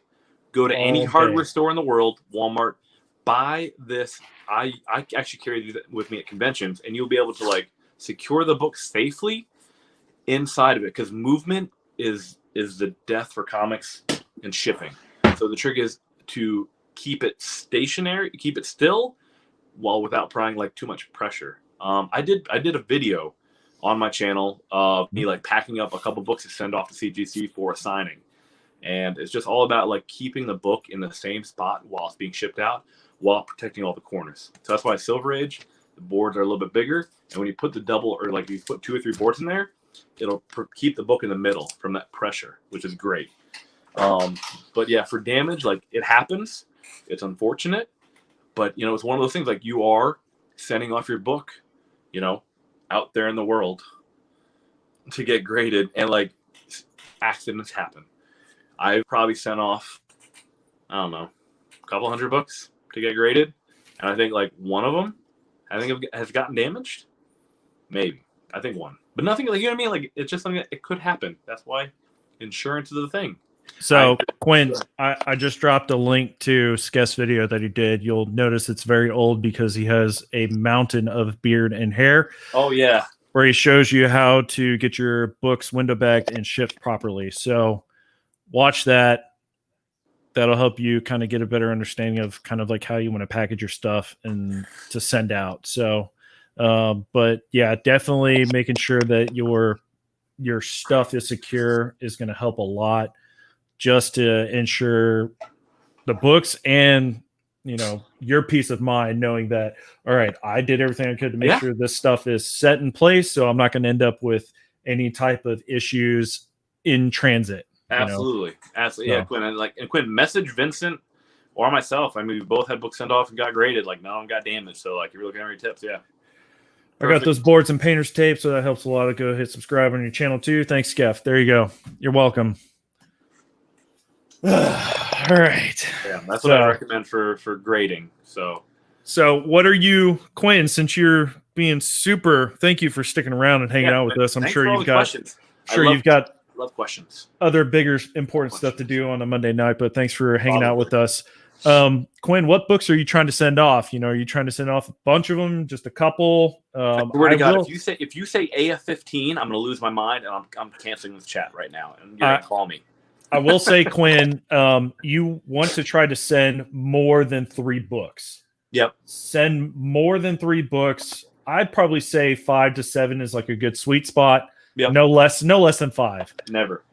go to any hardware store in the world, Walmart, buy this. I actually carry these with me at conventions, and you'll be able to like secure the book safely inside of it, because movement is the death for comics and shipping. So the trick is to keep it stationary, keep it still, while without applying like too much pressure. I did a video on my channel of me like packing up a couple books to send off to CGC for a signing, and it's just all about like keeping the book in the same spot while it's being shipped out, while protecting all the corners. So that's why Silver Age, The boards are a little bit bigger, and when you put the double or like you put 2 or 3 boards in there, it'll keep the book in the middle from that pressure, which is great. But yeah, for damage, like it happens. It's unfortunate, but it's one of those things like you are sending off your book, out there in the world to get graded, and like accidents happen. I probably sent off, I don't know, a couple hundred books to get graded, and I think like one of them, has gotten damaged. Maybe I think one, but nothing like I mean. Like it's just something that it could happen. That's why insurance is a thing. So Quinn, I just dropped a link to Skeff's video that he did. You'll notice it's very old because he has a mountain of beard and hair. Oh yeah, where he shows you how to get your books window bagged and shipped properly. So watch that. That'll help you kind of get a better understanding of kind of like how you want to package your stuff and to send out. So, but yeah, definitely making sure that your stuff is secure is going to help a lot, just to ensure the books and your peace of mind, knowing that, all right, I did everything I could to make sure this stuff is set in place, so I'm not going to end up with any type of issues in transit. Absolutely. Yeah, Quinn. And Quinn, message Vincent or myself. I mean, we both had books sent off and got graded. Like, none of them got damaged. So, like, if you're looking at any tips, yeah. Perfect. I got those boards and painters tape, so that helps a lot. Go hit subscribe on your channel too. Thanks, Skeff. There you go. You're welcome. All right. Yeah, that's what I recommend for grading. So what are you, Quinn? Since you're being super, thank you for sticking around and hanging out with us. I'm sure you've got questions. Love questions. Other bigger important stuff to do on a Monday night, but thanks for hanging out with us. Quinn, what books are you trying to send off? Are you trying to send off a bunch of them, just a couple? I swear to God, if you say AF-15, I'm going to lose my mind, and I'm canceling this chat right now, and you're going to call me. I will say, Quinn, you want to try to send more than 3 books. Yep. Send more than 3 books. I'd probably say 5 to 7 is like a good sweet spot. Yep. No less than 5. Never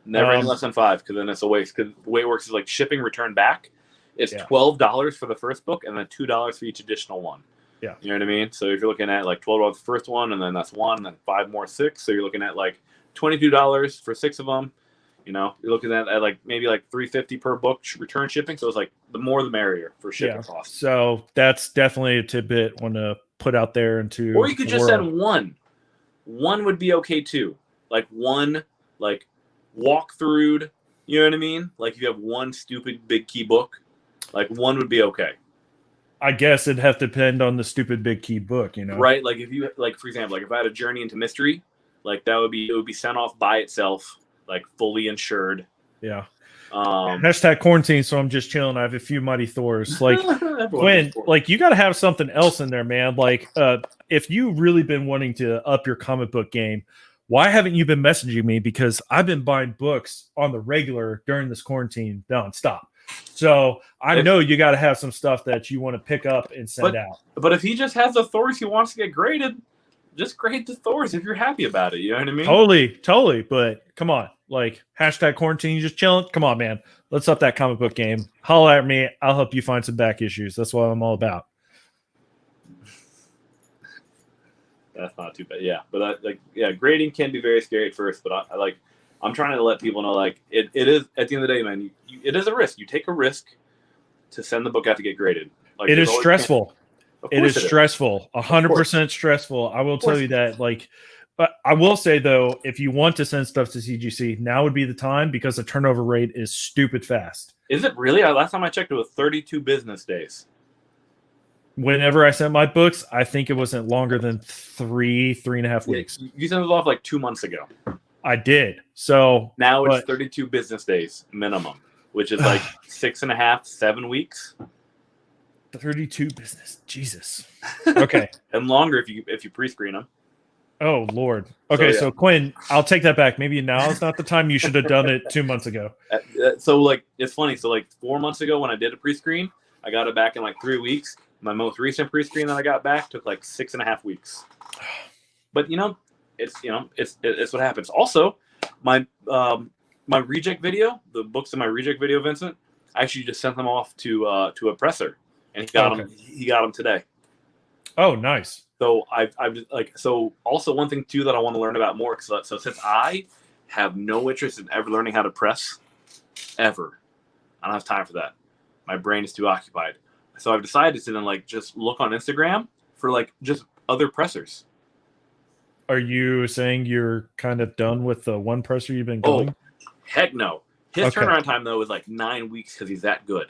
any less than 5, because then it's a waste. Because the way it works is like shipping return back. It's $12 for the first book, and then $2 for each additional one. Yeah, you know what I mean. So if you're looking at like $12 the first one, and then that's 1, and then 5 more 6. So you're looking at like $22 for 6 of them. You're looking at like maybe like $3.50 per book return shipping. So it's like the more the merrier for shipping costs. So that's definitely a tidbit I want to put out there into. Or you could just send one. One would be okay too. Like one, like walk through. You know what I mean? Like if you have one stupid big key book, like one would be okay. I guess it'd have to depend on the stupid big key book, Right? Like if you for example, like if I had a Journey into Mystery, like it would be sent off by itself, like fully insured. Yeah. Hashtag quarantine, so I'm just chilling. I have a few Mighty Thors. Like Quinn, like you got to have something else in there, man. Like if you've really been wanting to up your comic book game, why haven't you been messaging me? Because I've been buying books on the regular during this quarantine nonstop. So I know you got to have some stuff that you want to pick up and send out. But if he just has the Thors he wants to get graded, just grade the Thors if you're happy about it. You know what I mean? Totally. But come on, like hashtag quarantine, just chilling. Come on, man. Let's up that comic book game. Holler at me. I'll help you find some back issues. That's what I'm all about. That's not too bad. Yeah. But grading can be very scary at first, but I'm trying to let people know, like, it is, at the end of the day, man, it is a risk. You take a risk to send the book out to get graded. Like, it is stressful. It is stressful. 100% stressful. I will tell you that. Like, but I will say, though, if you want to send stuff to CGC, now would be the time, because the turnover rate is stupid fast. Is it really? Last time I checked, it was 32 business days. Whenever I sent my books, I think it wasn't longer than 3.5 weeks. You sent it off like 2 months ago. I did. So now it's 32 business days minimum, which is like 6.5, 7 weeks. 32 business. Jesus. Okay. And longer if you pre-screen them. Oh Lord. Okay, so Quinn, I'll take that back. Maybe now is not the time. You should have done it 2 months ago. So like it's funny. So like 4 months ago when I did a pre-screen, I got it back in like 3 weeks. My most recent pre-screen that I got back took like 6.5 weeks. But it's what happens. Also, my reject video, the books in my reject video, Vincent, I actually just sent them off to a presser, and he got them today. Oh, nice. So I've like, so also one thing too that I want to learn about more. So since I have no interest in ever learning how to press, ever, I don't have time for that. My brain is too occupied. So I've decided to then like just look on Instagram for like just other pressers. Are you saying you're kind of done with the one presser you've been going? Oh, heck no. His Okay. turnaround time though is like 9 weeks because he's that good.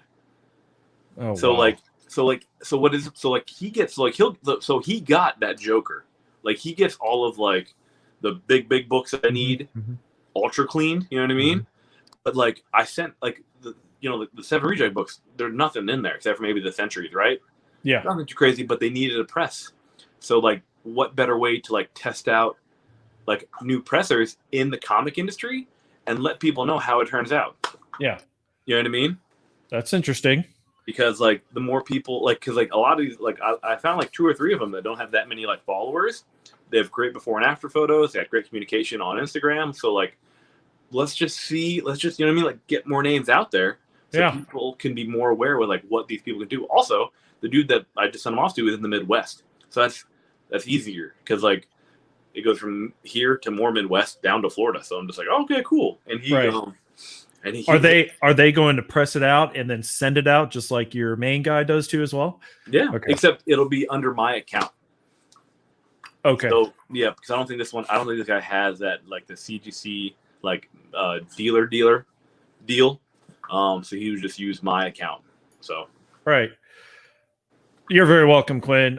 Oh, So wow. like so what is so like he gets like so he got that Joker. Like he gets all of like the big books that I need ultra cleaned, you know what I mean? But like I sent like the 7 reject books, there's nothing in there except for maybe the centuries, right? Yeah. Nothing too crazy, but they needed a press. So like what better way to like test out like new pressers in the comic industry and let people know how it turns out. Yeah. You know what I mean? That's interesting. Because like the more people like because like a lot of these like I found like 2 or 3 of them that don't have that many like followers. They have great before and after photos. They have great communication on Instagram. So like let's just you know what I mean, like get more names out there so people can be more aware with like what these people can do. Also, the dude that I just sent him off to is in the Midwest, so that's easier because like it goes from here to more Midwest down to Florida. So I'm just like, oh, okay, cool. And he and he are they going to press it out and then send it out just like your main guy does too as well? Yeah, okay. Except it'll be under my account. Okay. So yeah, because I don't think this guy has that like the CGC like dealer deal. So he would just use my account. So right. You're very welcome, Quinn.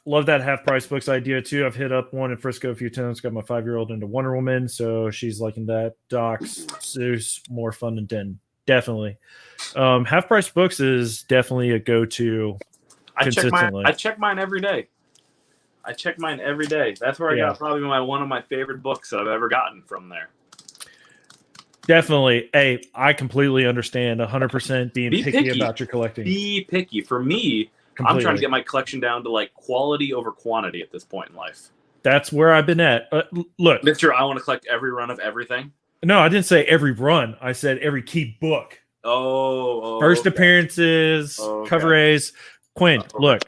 Love that half price books idea too. I've hit up one in Frisco a few times. Got my 5-year-old into Wonder Woman, so she's liking that. Docs, Seuss, more fun than 10. Definitely. Half price books is definitely a go-to. I check mine every day. That's where I got probably one of my favorite books that I've ever gotten from there. Definitely. Hey, I completely understand 100% being picky about your collecting. Be picky. For me, completely. I'm trying to get my collection down to like quality over quantity at this point in life. That's where I've been at. Look. Mr. I want to collect every run of everything. No, I didn't say every run. I said every key book. First appearances, cover A's. Quinn, look.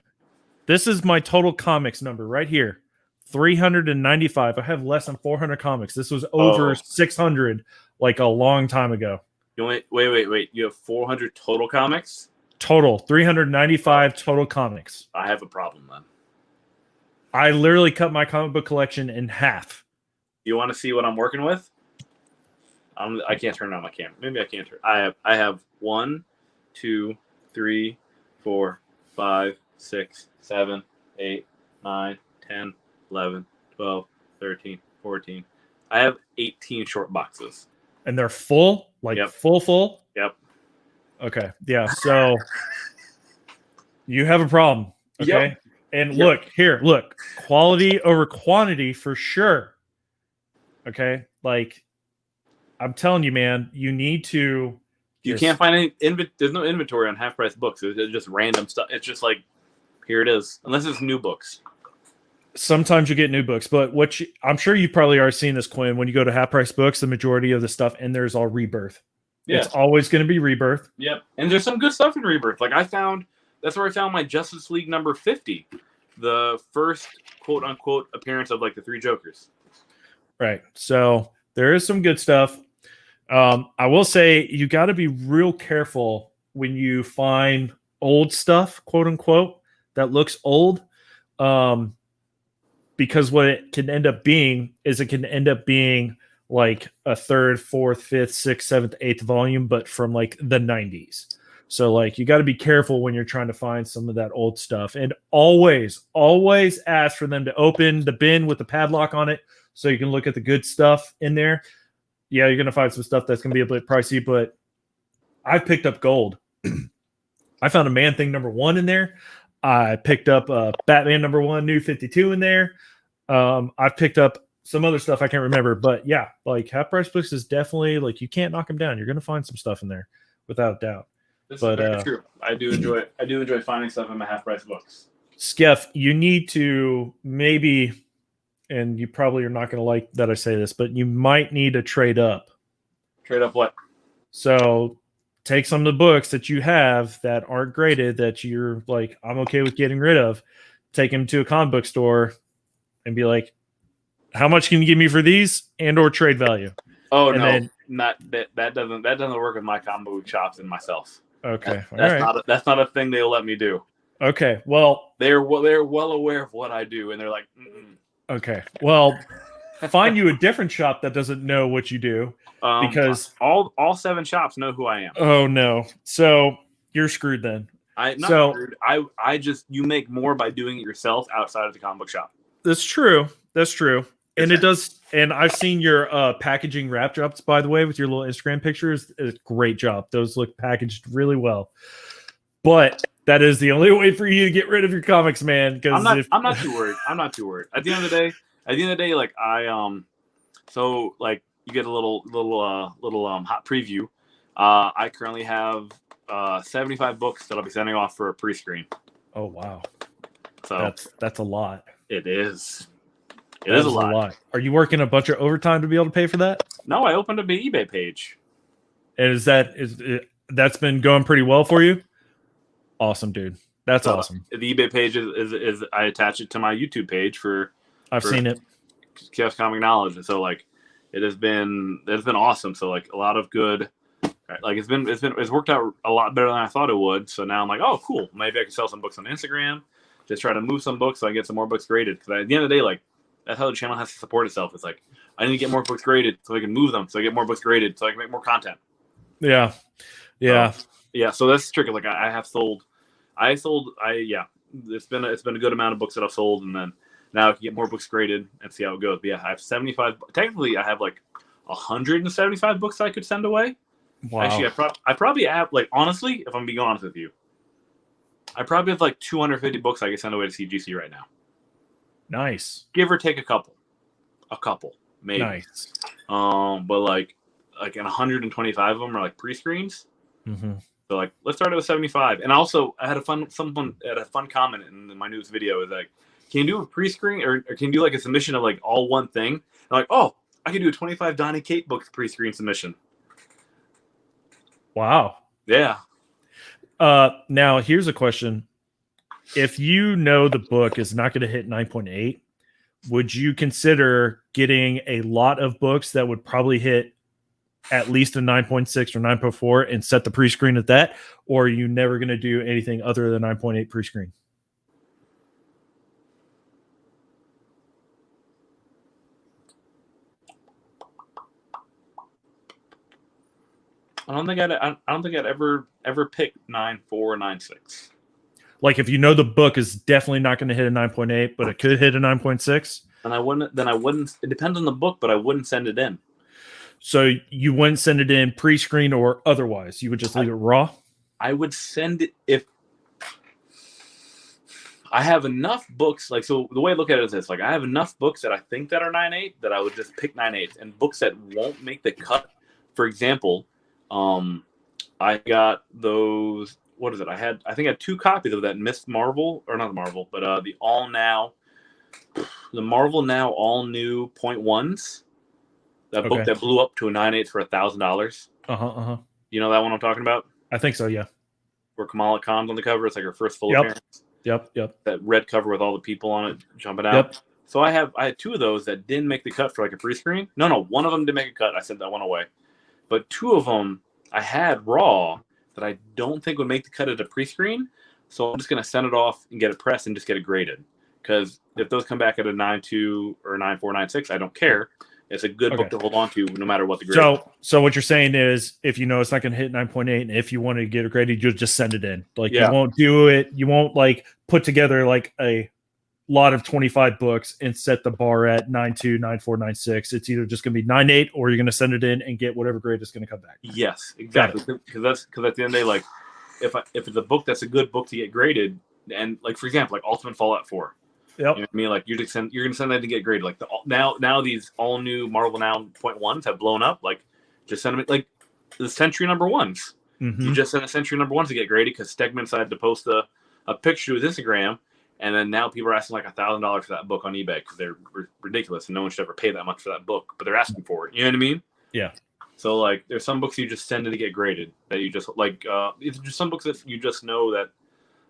This is my total comics number right here. 395. I have less than 400 comics. This was over 600 like a long time ago. Wait. You have 400 total comics? Total. 395 total comics. I have a problem then. I literally cut my comic book collection in half. You want to see what I'm working with? I can't turn on my camera. Maybe I can't turn. I have 1, 2, 3, 4, 5, 6, 7, 8, 9, 10, 11, 12, 13, 14. I have 18 short boxes. And they're full? Like full? Yep. Okay. Yeah. So you have a problem. Okay. Yep. And look, quality over quantity for sure. Okay. Like I'm telling you, man, you need to. You can't find any. There's no inventory on half price books. It's just random stuff. It's just like, here it is. Unless it's new books. Sometimes you get new books, but I'm sure you probably are seeing this, Quinn. When you go to half price books, the majority of the stuff in there is all Rebirth. Yeah. It's always going to be Rebirth. Yep. And there's some good stuff in Rebirth. Like that's where I found my Justice League number 50. The first quote unquote appearance of like the 3 Jokers. Right. So there is some good stuff. I will say you got to be real careful when you find old stuff, quote unquote, that looks old. Because what it can end up being is it can end up being like a 3rd, 4th, 5th, 6th, 7th, 8th volume, but from like the 90s. So like you got to be careful when you're trying to find some of that old stuff, and always ask for them to open the bin with the padlock on it so you can look at the good stuff in there. Yeah, you're going to find some stuff that's going to be a bit pricey, but I've picked up gold. I found a Man-Thing number 1 in there. I picked up a Batman number 1, New 52 in there. I've picked up some other stuff I can't remember, but yeah, like half price books is definitely like you can't knock them down. You're going to find some stuff in there without a doubt. This is very true. I do enjoy finding stuff in my half price books. Skeff, you need to maybe, and you probably are not going to like that I say this, but you might need to trade up. Trade up what? So take some of the books that you have that aren't graded that you're like, I'm okay with getting rid of. take him to a comic book store and be like, how much can you give me for these and or trade value? Oh, and no, then, that doesn't work with my comic book shops and myself. okay. That's not a thing they'll let me do. Okay. Well, they're well aware of what I do, and they're like, mm-mm. Okay. Well, find you a different shop that doesn't know what you do, because all 7 shops know who I am. Oh no. So you're screwed then. I'm not screwed. I just, you make more by doing it yourself outside of the comic book shop. That's true. And it does. And I've seen your packaging wrap drops, by the way, with your little Instagram pictures. It's a great job. Those look packaged really well. But that is the only way for you to get rid of your comics, man. Because I'm not too worried. I'm not too worried. At the end of the day, like so like you get a little hot preview. I currently have 75 books that I'll be sending off for a pre-screen. Oh wow. So that's a lot. It is. It is a lot. Are you working a bunch of overtime to be able to pay for that? No, I opened up an eBay page. And that's been going pretty well for you? Awesome, dude. That's awesome. The eBay page is I attach it to my YouTube page for. I've seen it. Chaos Comic Knowledge, and so like it's been awesome. So like a lot of good, like it's worked out a lot better than I thought it would. So now I'm like, oh cool, maybe I can sell some books on Instagram. Just try to move some books so I get some more books graded. Because at the end of the day, like that's how the channel has to support itself. It's like I need to get more books graded so I can move them. So I get more books graded so I can make more content. Yeah. So that's the trick. Like it's been a good amount of books that I've sold, and then now I can get more books graded and see how it goes. But yeah, I have 75. Technically, I have like 175 books I could send away. Wow. Actually, I probably have, like, honestly, if I'm being honest with you, I probably have like 250 books I could send away to CGC right now. Nice. Give or take a couple, maybe. Nice. But like 125 of them are like pre-screens. Mm-hmm. So like, let's start with 75. And also, someone had a fun comment in my newest video. Is like, can you do a pre-screen or can you do like a submission of like all one thing? And like, oh, I can do a 25 Donny Cates books pre-screen submission. Wow. Yeah. Now here's a question. If you know the book is not going to hit 9.8, would you consider getting a lot of books that would probably hit at least a 9.6 or 9.4 and set the pre-screen at that? Or are you never going to do anything other than 9.8 pre-screen? I don't think I'd ever pick 9.4 or 9.6. Like if you know the book is definitely not going to hit a 9.8, but it could hit a 9.6. And I wouldn't. It depends on the book, but I wouldn't send it in. So you wouldn't send it in pre-screen or otherwise. You would just leave it raw. I would send it if I have enough books. Like, so the way I look at it is this: like, I have enough books that I think that are 9.8 that I would just pick 9.8, and books that won't make the cut. For example, I got those. What is it? I think I had 2 copies of that Miss Marvel, or not Marvel, but the Marvel Now All New .1s. That book that blew up to a 9.8 for $1,000. You know that one I'm talking about? I think so, yeah. Where Kamala Khan's on the cover. It's like her first full appearance. Yep. That red cover with all the people on it jumping out. Yep. So I had 2 of those that didn't make the cut for like a pre-screen. No, one of them didn't make a cut. I sent that one away. But 2 of them I had raw that I don't think would make the cut at a pre-screen. So I'm just going to send it off and get it pressed and just get it graded. Because if those come back at a 9.2 or 9.4, 9.6, I don't care. It's a good book to hold on to no matter what the grade is. So what you're saying is if you know it's not going to hit 9.8 and if you want to get it graded, you'll just send it in. Like you won't do it. You won't like put together like a lot of 25 books and set the bar at 9.2, 9.4, 9.6. It's either just going to be 9.8 or you're going to send it in and get whatever grade is going to come back. Yes, exactly. Because at the end of the day, like if it's a book that's a good book to get graded, and like for example, like Ultimate Fallout 4. Yep. You know what I mean? Like you're gonna send that to get graded. Like now these all new Marvel Now .1s have blown up. Like just send them like the Century #1s. Mm-hmm. You just send a Century #1s to get graded because Stegman decided to post a picture with Instagram, and then now people are asking like $1,000 for that book on eBay because they're ridiculous and no one should ever pay that much for that book, but they're asking for it. You know what I mean? Yeah. So like there's some books you just send in to get graded that you just like it's just some books that you just know that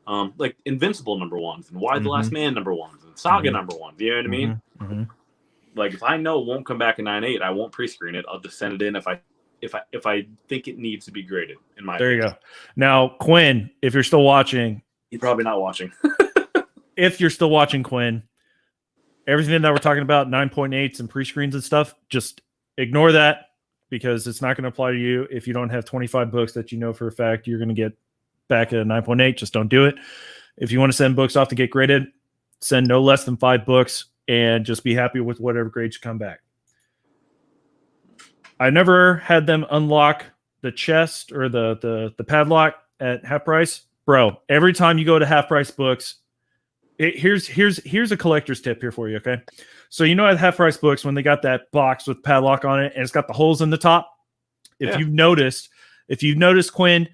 like Invincible #1s and Y the Last Man #1s and Saga #1s. You know what I mean? Like if I know it won't come back in 9.8, I won't pre-screen it. I'll just send it in if I think it needs to be graded. In my there opinion. you go. Now, Quinn, if you're still watching, He's probably not watching. if you're still watching, Quinn, everything that we're talking about, 9.8s and pre-screens and stuff, just ignore that because it's not going to apply to you if you don't have 25 books that you know for a fact you're going to get back at a 9.8. Just don't do it. If you want to send books off to get graded, send no less than 5 books and just be happy with whatever grades come back. I never had them unlock the chest or the padlock at half price. Bro, every time you go to half price books, here's a collector's tip here for you, okay? So you know at half price books when they got that box with padlock on it and it's got the holes in the top? If you've noticed, Quinn,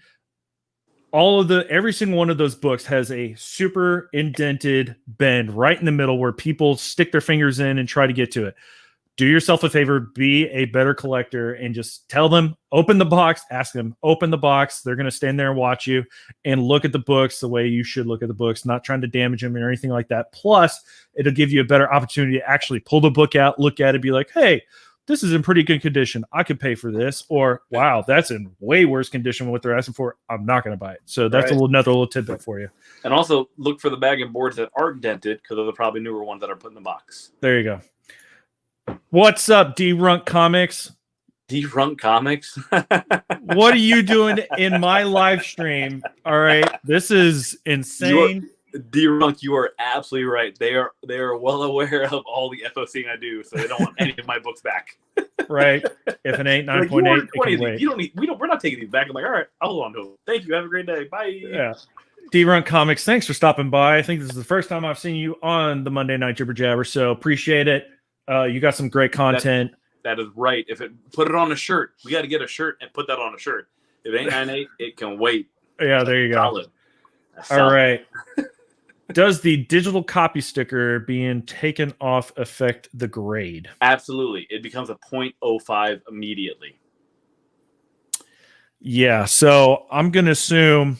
every single one of those books has a super indented bend right in the middle where people stick their fingers in and try to get to it. Do yourself a favor, be a better collector and just tell them, open the box, ask them, open the box. They're going to stand there and watch you and look at the books the way you should look at the books, not trying to damage them or anything like that. Plus, it'll give you a better opportunity to actually pull the book out, look at it, be like, hey, this is in pretty good condition. I could pay for this. Or, wow, that's in way worse condition than what they're asking for. I'm not going to buy it. So that's another little tidbit for you. And also look for the bag and boards that aren't dented because they're the probably newer ones that are put in the box. There you go. What's up, D-Runk Comics? D-Runk Comics? What are you doing in my live stream? All right. This is insane. D-Runk, you are absolutely right. They are well aware of all the FOCing I do, so they don't want any of my books back. Right. If it ain't 9.8, it can wait. We're not taking these back. I'm like, all right, I'll hold on to them. Thank you. Have a great day. Bye. Yeah. D-Runk Comics, thanks for stopping by. I think this is the first time I've seen you on the Monday Night Jibber Jabber, so appreciate it. You got some great content. That is right. Put it on a shirt. We got to get a shirt and put that on a shirt. If it ain't 9.8, it can wait. Yeah, there you go. Solid. All right. Does the digital copy sticker being taken off affect the grade? Absolutely. It becomes a 0.05 immediately. Yeah, so I'm going to assume...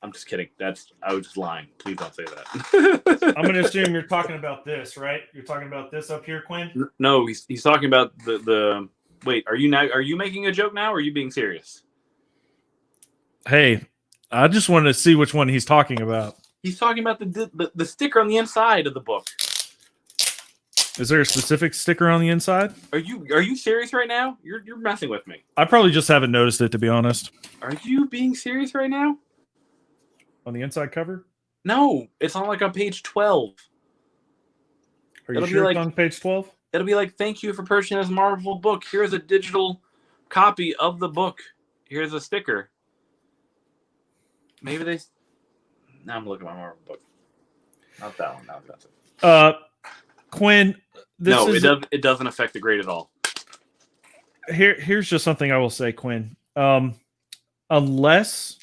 I'm just kidding. I was just lying. Please don't say that. I'm going to assume you're talking about this, right? You're talking about this up here, Quinn? No, he's talking about the wait, are you making a joke now or are you being serious? Hey, I just wanted to see which one he's talking about. He's talking about the sticker on the inside of the book. Is there a specific sticker on the inside? Are you serious right now? You're messing with me. I probably just haven't noticed it, to be honest. Are you being serious right now? On the inside cover? No, it's on like on page 12. Are you sure it's on page 12? It'll be like, thank you for purchasing this Marvel book. Here's a digital copy of the book. Here's a sticker. Maybe they... Now I'm looking at my Marvel book. Not that one. No, that's it. Quinn, it doesn't affect the grade at all. Here's just something I will say, Quinn. Unless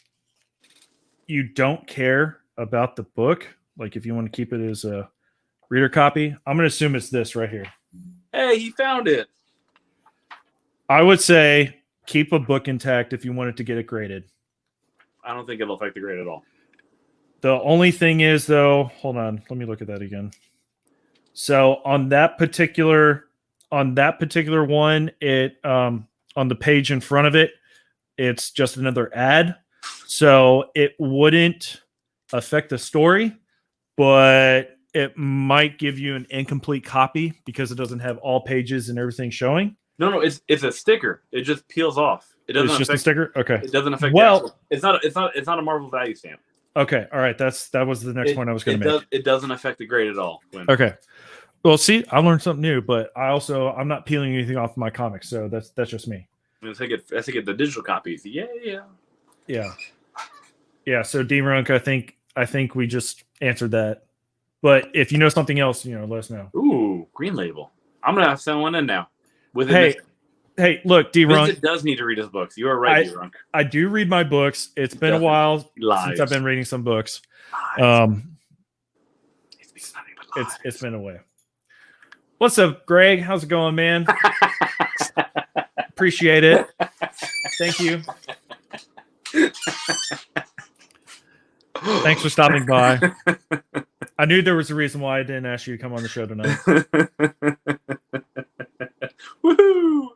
you don't care about the book, like if you want to keep it as a reader copy, I'm going to assume it's this right here. Hey, he found it. I would say keep a book intact if you wanted to get it graded. I don't think it'll affect the grade at all. The only thing is, though, hold on, let me look at that again. So on that particular one, it on the page in front of it, it's just another ad. So it wouldn't affect the story, but it might give you an incomplete copy because it doesn't have all pages and everything showing. No, it's a sticker. It just peels off. It doesn't. It's just a sticker. Okay. It doesn't affect. It's not a Marvel value stamp. Okay. All right. That was the next point I was going to make. It doesn't affect the grade at all. Okay. Well, see, I learned something new, but I'm not peeling anything off my comics, so that's just me. I think the digital copies. Yeah. So D-Runk, I think we just answered that. But if you know something else, let us know. Ooh, Green Label. I'm gonna have to send one in now. Hey, look, D-Runk. Vincent does need to read his books. You are right, D-Runk. I do read my books. It's been a while since I've been reading some books. It's been a while. What's up, Greg? How's it going, man? Appreciate it. Thank you. Thanks for stopping by. I knew there was a reason why I didn't ask you to come on the show tonight. Woohoo!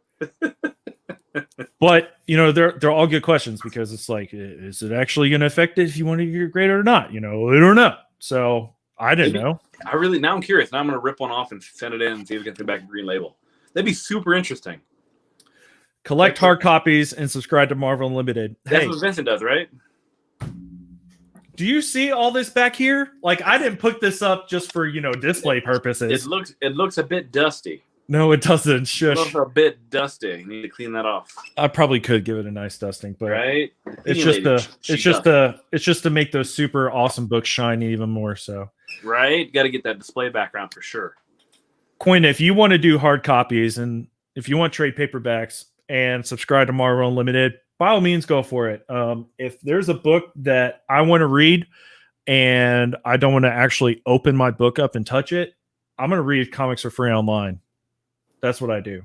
But they're all good questions because it's like, is it actually going to affect it if you want to get graded or not? I don't know. So I didn't know. Now I'm curious. Now I'm going to rip one off and send it in and see if we can get back a green label. That'd be super interesting. Collect hard copies and subscribe to Marvel Unlimited. That's what Vincent does, right? Do you see all this back here? Like, I didn't put this up just for display purposes. It looks a bit dusty. No, it doesn't. Shush. It looks a bit dusty. You need to clean that off. I probably could give it a nice dusting, but right? It's just to make those super awesome books shine even more. So right, got to get that display background for sure. Quinn, if you want to do hard copies and if you want trade paperbacks and subscribe to Marvel Unlimited, by all means, go for it. If there's a book that I want to read and I don't want to actually open my book up and touch it, I'm going to read comics for free online. That's what I do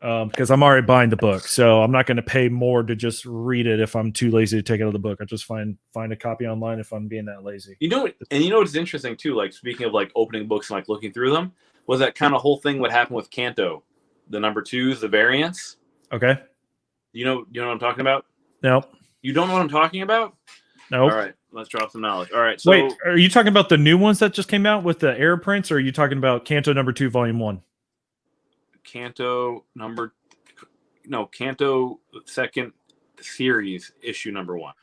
because I'm already buying the book. So I'm not going to pay more to just read it if I'm too lazy to take it out of the book. I just find a copy online if I'm being that lazy. What's interesting too, like speaking of like opening books and like looking through them, was that kind of whole thing what happened with Kanto, the number 2s, the variants. Okay. You know what I'm talking about? Nope. You don't know what I'm talking about? Nope. All right, let's drop some knowledge. All right. So wait, are you talking about the new ones that just came out with the error prints, or are you talking about Kanto number 2, volume 1? Kanto second series issue number 1.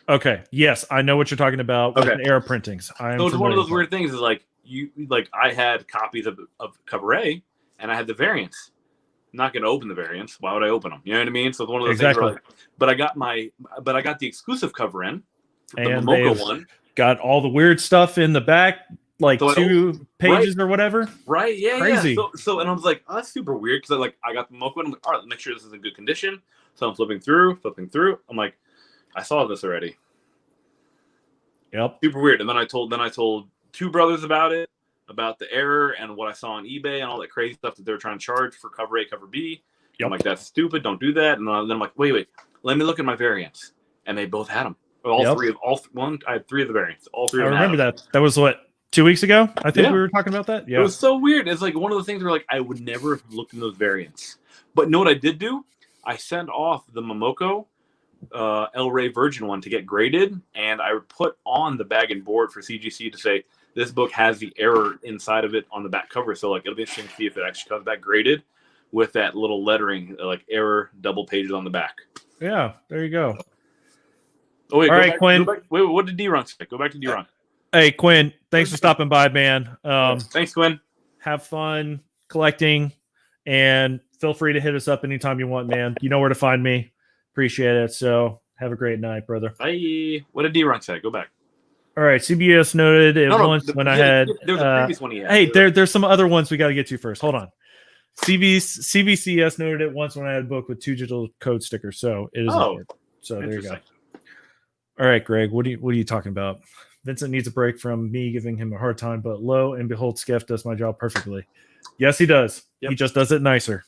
Okay. Yes, I know what you're talking about with the error printings. So it's one of those weird things is like I had copies of Cover A and I had the variants. I'm not going to open the variants. Why would I open them? You know what I mean? So it's one of those things where but I got the exclusive cover in, the Momoko one. Got all the weird stuff in the back, like 2 pages or whatever. Right? Yeah. Crazy. Yeah. So and I was like, oh, that's super weird because I got the Momoko one. I'm like, all right, let's make sure this is in good condition. So I'm flipping through. I'm like, I saw this already. Yep. Super weird. And then I told 2 brothers about it, about the error and what I saw on eBay and all that crazy stuff that they were trying to charge for cover A, cover B. Yep. I'm like, that's stupid. Don't do that. And then I'm like, wait. Let me look at my variants. And they both had them. I had 3 of the variants. All 3 of them. I remember that. That was what, 2 weeks ago? I think we were talking about that. Yeah. It was so weird. It's like one of the things where like I would never have looked in those variants. But know what I did do? I sent off the Momoko El Rey Virgin one to get graded, and I put on the bag and board for CGC to say this book has the error inside of it on the back cover. So like it'll be interesting to see if it actually comes back graded with that little lettering, like error double pages on the back. Yeah, there you go. Oh wait, all right, Quinn. Wait, what did D-Ron say? Go back to D-Ron. Hey, Quinn, thanks for stopping by, man. Thanks, Quinn. Have fun collecting, and feel free to hit us up anytime you want, man. You know where to find me. Appreciate it. So have a great night, brother. Bye. What did D-Ron say? Go back. All right, CBS noted it once when I had. There's a previous one he had. Hey, there's some other ones we got to get to first. Hold on. CBCS noted it once when I had a book with 2 digital code stickers. So it is. So there you go. All right, Greg, what are you talking about? Vincent needs a break from me giving him a hard time, but lo and behold, Skeff does my job perfectly. Yes, he does. Yep. He just does it nicer.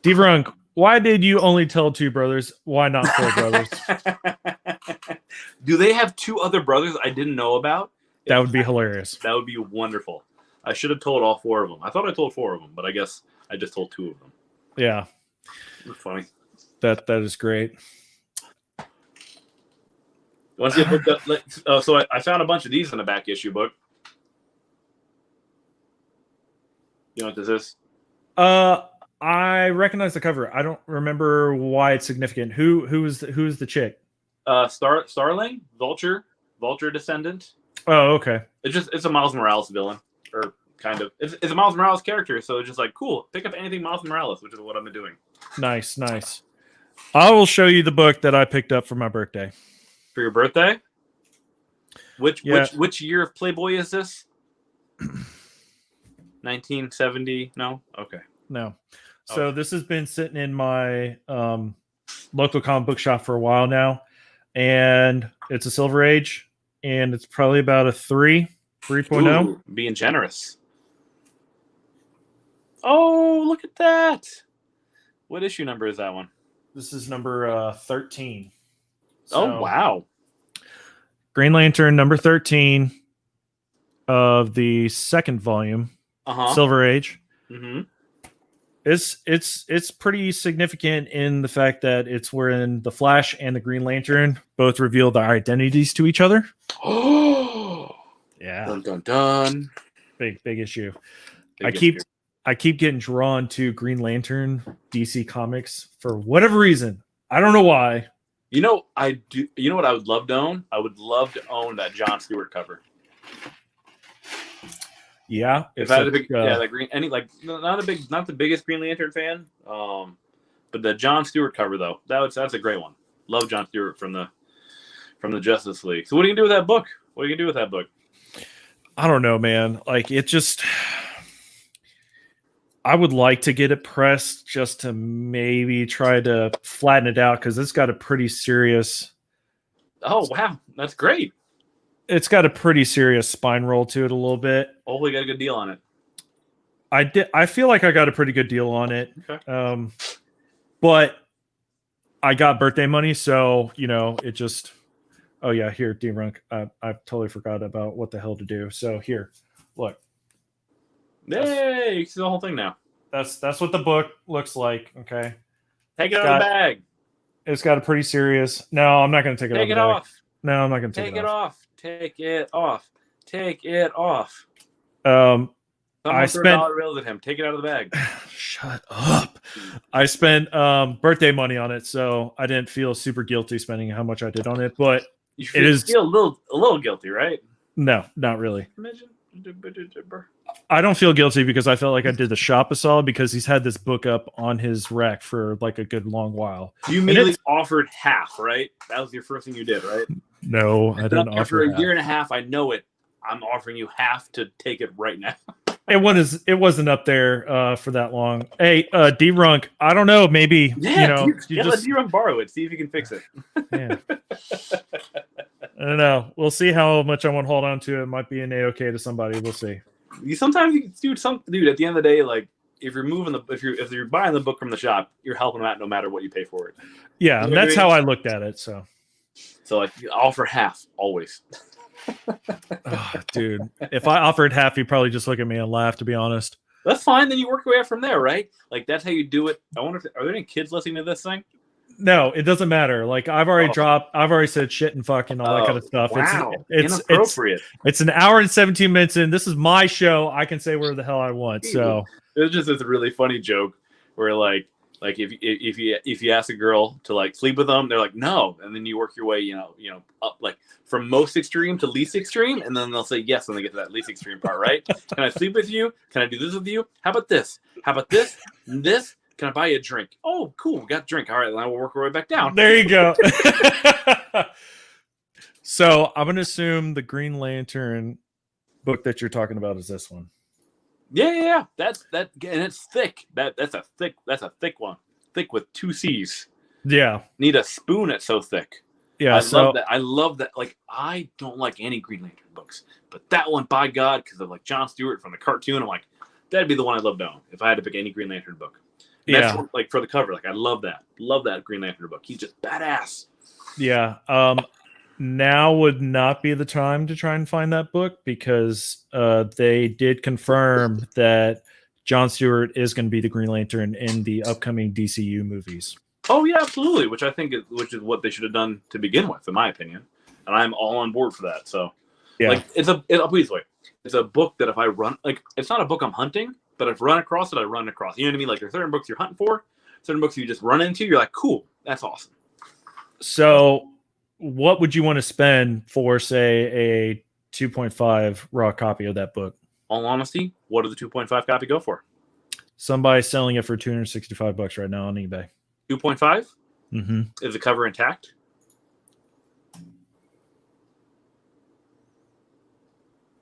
D-Run, why did you only tell 2 brothers? Why not 4 brothers? Do they have 2 other brothers I didn't know about? That would be hilarious. That would be wonderful. I should have told all 4 of them. I thought I told 4 of them, but I guess I just told 2 of them. Yeah. That's funny. That is great. Once you book that, so I found a bunch of these in the back issue book. You know what this is? I recognize the cover. I don't remember why it's significant. Who's the chick? Starling, Vulture descendant. Oh, okay. It's a Miles Morales villain, or kind of. It's a Miles Morales character, so it's just like cool. Pick up anything Miles Morales, which is what I've been doing. Nice. I will show you the book that I picked up for my birthday. For your birthday? Which year of Playboy is this? 1970? No? Okay. No. So this has been sitting in my local comic book shop for a while now, and it's a Silver Age, and it's probably about a 3.0. Ooh, being generous. Oh, look at that. What issue number is that one? This is number 13. Oh, wow. Green Lantern number 13 of the second volume, Silver Age. Mm-hmm. It's pretty significant in the fact that it's wherein the Flash and the Green Lantern both reveal their identities to each other. Oh, yeah. Dun dun dun. Big issue. I keep getting drawn to Green Lantern DC Comics for whatever reason. I don't know why. You know, I do. You know what I would love to own? I would love to own that John Stewart cover. Yeah, if I had a big, that green, not the biggest Green Lantern fan, but the John Stewart cover though, that's a great one. Love John Stewart from the Justice League. So what are you gonna do with that book? What are you gonna do with that book? I don't know, man. Like it just. I would like to get it pressed just to maybe try to flatten it out because it's got a pretty serious. Oh wow, that's great. It's got a pretty serious spine roll to it a little bit. Hopefully, got a good deal on it. I feel like I got a pretty good deal on it. Okay. But I got birthday money, so it just. Oh yeah, here, D-Runk. I totally forgot about what the hell to do. So here, look. Yay! You see the whole thing now. That's what the book looks like. Okay. Take it out of the bag. It's got a pretty serious. No, I'm not going to take it. Take it off. No, I'm not going to take it off. Take it off. Take it off. I spent $1 bills at him. Take it out of the bag. Shut up. I spent birthday money on it, so I didn't feel super guilty spending how much I did on it. But you feel a little guilty, right? No, not really. I don't feel guilty because I felt like I did the shop a solid because he's had this book up on his rack for like a good long while. You immediately offered half, right? That was your first thing you did, right? No, I didn't offer After a year and a half, I know it. I'm offering you half to take it right now. It wasn't up there for that long. Hey, D-Runk, I don't know. Maybe let D-Runk borrow it. See if you can fix it. Yeah. I don't know. We'll see how much I want to hold on to. It might be an A-OK to somebody. We'll see. Sometimes you dude. At the end of the day, like if you're buying the book from the shop, you're helping them out no matter what you pay for it. Yeah, and that's how I looked at it. So like offer half always. Oh, dude, if I offered half, he'd probably just look at me and laugh. To be honest, that's fine. Then you work your way up from there, right? Like that's how you do it. I wonder are there any kids listening to this thing? No, it doesn't matter. Like I've already said shit and fuck and all that kind of stuff. Wow. It's inappropriate. It's an hour and 17 minutes in. This is my show. I can say whatever the hell I want. So it's just this really funny joke where like if you ask a girl to like sleep with them, they're like no, and then you work your way up like from most extreme to least extreme, and then they'll say yes when they get to that least extreme part, right? Can I sleep with you? Can I do this with you? How about this? How about this? And this? Can I buy you a drink? Oh, cool. We got a drink. All right, now we'll work our way back down. There you go. So I'm going to assume the Green Lantern book that you're talking about is this one. Yeah. That's and it's thick. That's a thick one. Thick with 2 C's. Yeah. Need a spoon. It's so thick. Yeah. I love that. Like I don't like any Green Lantern books, but that one, by God, because of like John Stewart from the cartoon, I'm like, that'd be the one I'd love to own if I had to pick any Green Lantern book. That's like for the cover. Like I love that Green Lantern book. He's just badass. Yeah. Now would not be the time to try and find that book because they did confirm that John Stewart is going to be the Green Lantern in the upcoming DCU movies. Oh yeah, absolutely. Which is what they should have done to begin with, in my opinion. And I'm all on board for that. So yeah, like it's a book that if I run, like it's not a book I'm hunting. But if I run across it, I run across. You know what I mean? Like there's certain books you're hunting for, certain books you just run into. You're like, cool, that's awesome. So, what would you want to spend for, say, a 2.5 raw copy of that book? All honesty, what does the 2.5 copy go for? Somebody's selling it for $265 right now on eBay. 2.5? Mm-hmm. Is the cover intact?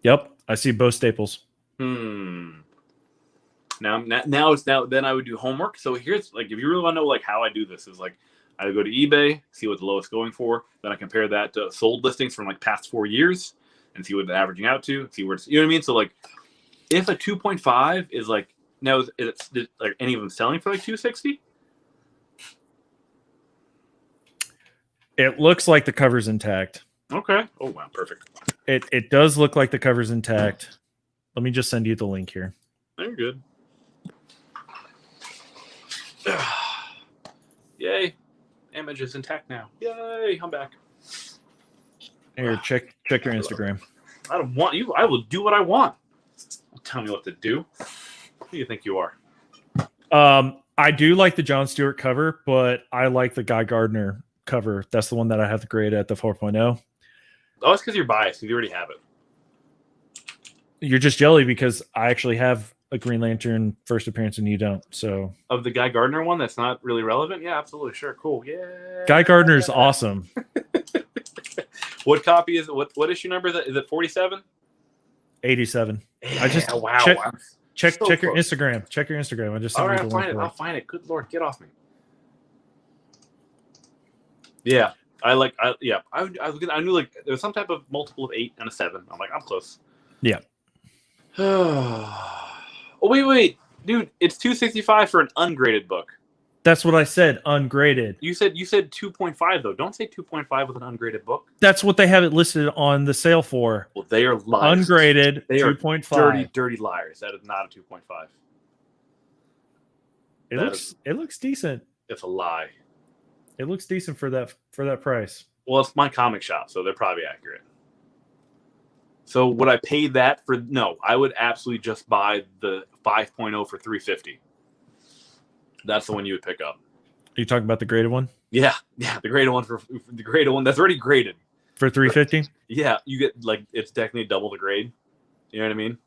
Yep, I see both staples. Now then I would do homework. So here's like if you really want to know like how I do this is like I would go to eBay, see what the lowest going for, then I compare that to sold listings from like past 4 years and see what it's averaging out to, see where it's you know what I mean? So like if a 2.5 is like now is like any of them selling for like 260? It looks like the cover's intact. Okay. Oh wow, perfect. It does look like the cover's intact. Let me just send you the link here. You're good. Yay. Image is intact now. Yay, I'm back. Here, check your Instagram. I don't want you. I will do what I want. Don't tell me what to do. Who do you think you are? I do like the Jon Stewart cover, but I like the Guy Gardner cover. That's the one that I have the grade at the 4.0. Oh, it's because you're biased. You already have it. You're just jelly because I actually have a Green Lantern first appearance and you don't. So Of the Guy Gardner one that's not really relevant? Yeah, absolutely. Sure. Cool. Yeah. Guy Gardner is awesome. What copy is it? What issue number is it? Is it 47? 87. Yeah, I just wow. check So your close. Instagram. Check your Instagram. I just All sent right, you the link. I'll find it. Good Lord, get off me. Yeah, I knew like there was some type of multiple of 8 and a 7. I'm like, I'm close. Yeah. Oh wait, dude, it's $265 for an ungraded book. That's what I said. Ungraded. You said 2.5 though. Don't say 2.5 with an ungraded book. That's what they have it listed on the sale for. Well, they are liars. Ungraded. They are 2.5. dirty liars. That is not a 2.5. It looks decent. It's a lie. It looks decent for that price. Well, it's my comic shop, so they're probably accurate. So would I pay that for? No, I would absolutely just buy the 5.0 for $350. That's the one you would pick up. Are you talking about the graded one? Yeah, the graded one that's already graded For $350? Yeah, you get like it's technically double the grade. You know what I mean?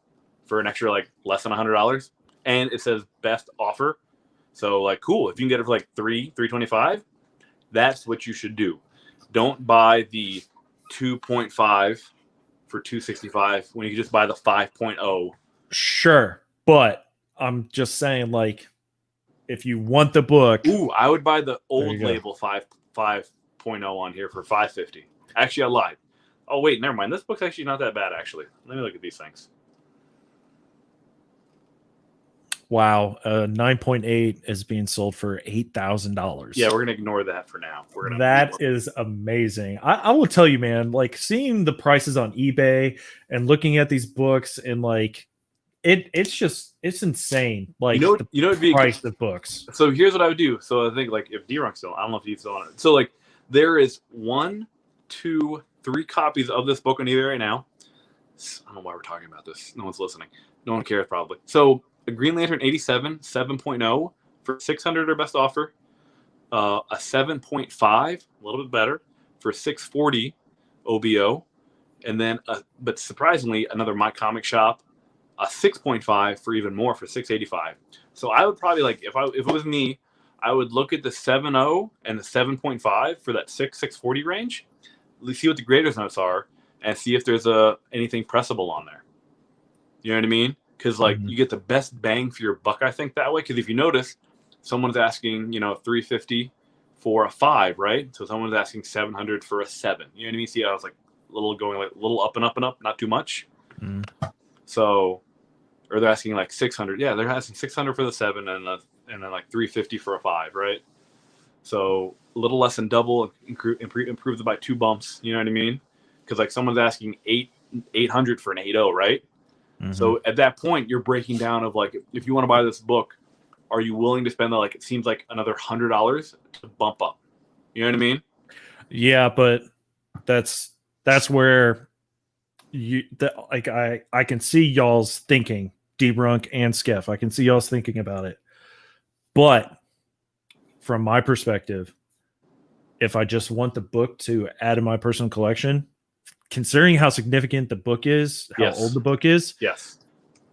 For an extra like less than $100, and it says best offer. So like, cool. If you can get it for like $325, that's what you should do. Don't buy the 2.5 for $265 when you can just buy the 5.0. Sure, but I'm just saying, like, if you want the book, ooh, I would buy the old label 5.0 on here for $550. Actually, I lied. Oh wait, never mind. This book's actually not that bad. Actually, let me look at these things. Wow, 9.8 is being sold for $8,000. Yeah, we're gonna ignore that for now. That is amazing. I will tell you, man. Like seeing the prices on eBay and looking at these books and like it's insane. Like the price of books. So here's what I would do. So I think like if D-Runk's still, I don't know if he's still on it. So like there is 1, 2, 3 copies of this book on eBay right now. I don't know why we're talking about this. No one's listening. No one cares probably. So a Green Lantern 87 7.0 for $600 or best offer. A 7.5, a little bit better, for $640 OBO. And then, but surprisingly, another My Comic Shop, a 6.5 for even more for $685. So I would probably like, if it was me, I would look at the 7.0 and the 7.5 for that 640 range. See what the graders notes are and see if there's anything pressable on there. You know what I mean? Because like you get the best bang for your buck, I think, that way. Because if you notice, someone's asking, $350 for a 5, right? So someone's asking $700 for a 7. You know what I mean? See, I was like a little up and up and up, not too much. So, or they're asking like $600. Yeah, they're asking $600 for the 7 and then like $350 for a 5, right? So a little less than double, improves it by 2 bumps. You know what I mean? Because like someone's asking $800 for an 8.0, right? So at that point, you're breaking down of like, if you want to buy this book, are you willing to spend like, it seems like another $100 to bump up? You know what I mean? Yeah, but that's where I can see y'all's thinking, D-Brunk and Skeff. I can see y'all's thinking about it. But from my perspective, if I just want the book to add to my personal collection, considering how significant the book is, how old the book is,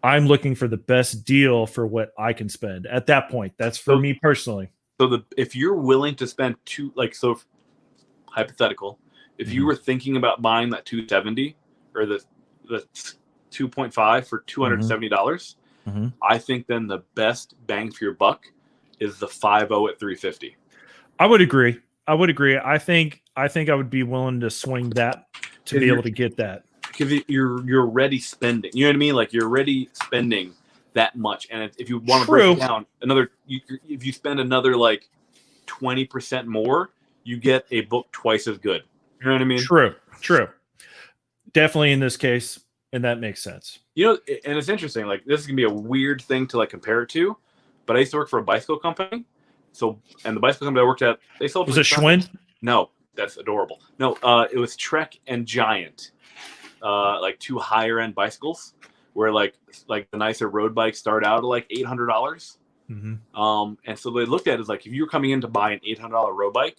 I'm looking for the best deal for what I can spend at that point. That's for me personally. So if you're willing to spend hypothetical, if you were thinking about buying that 270 or the 2.5 for $270, I think then the best bang for your buck is the 5.0 at $350. I would agree. I think I would be willing to swing that to be able to get that. Because you're already spending. You know what I mean? Like you're already spending that much. And if you want to break it down if you spend another like 20% more, you get a book twice as good. You know what I mean? True. Definitely in this case, and that makes sense. You know, and it's interesting. Like, this is gonna be a weird thing to like compare it to, but I used to work for a bicycle company. So, and the bicycle company I worked at, they sold. Was it Schwinn? No, that's adorable. No, it was Trek and Giant, like 2 higher end bicycles, where like the nicer road bikes start out at like $800. Mm-hmm. And so they looked at it as like, if you're coming in to buy an $800 road bike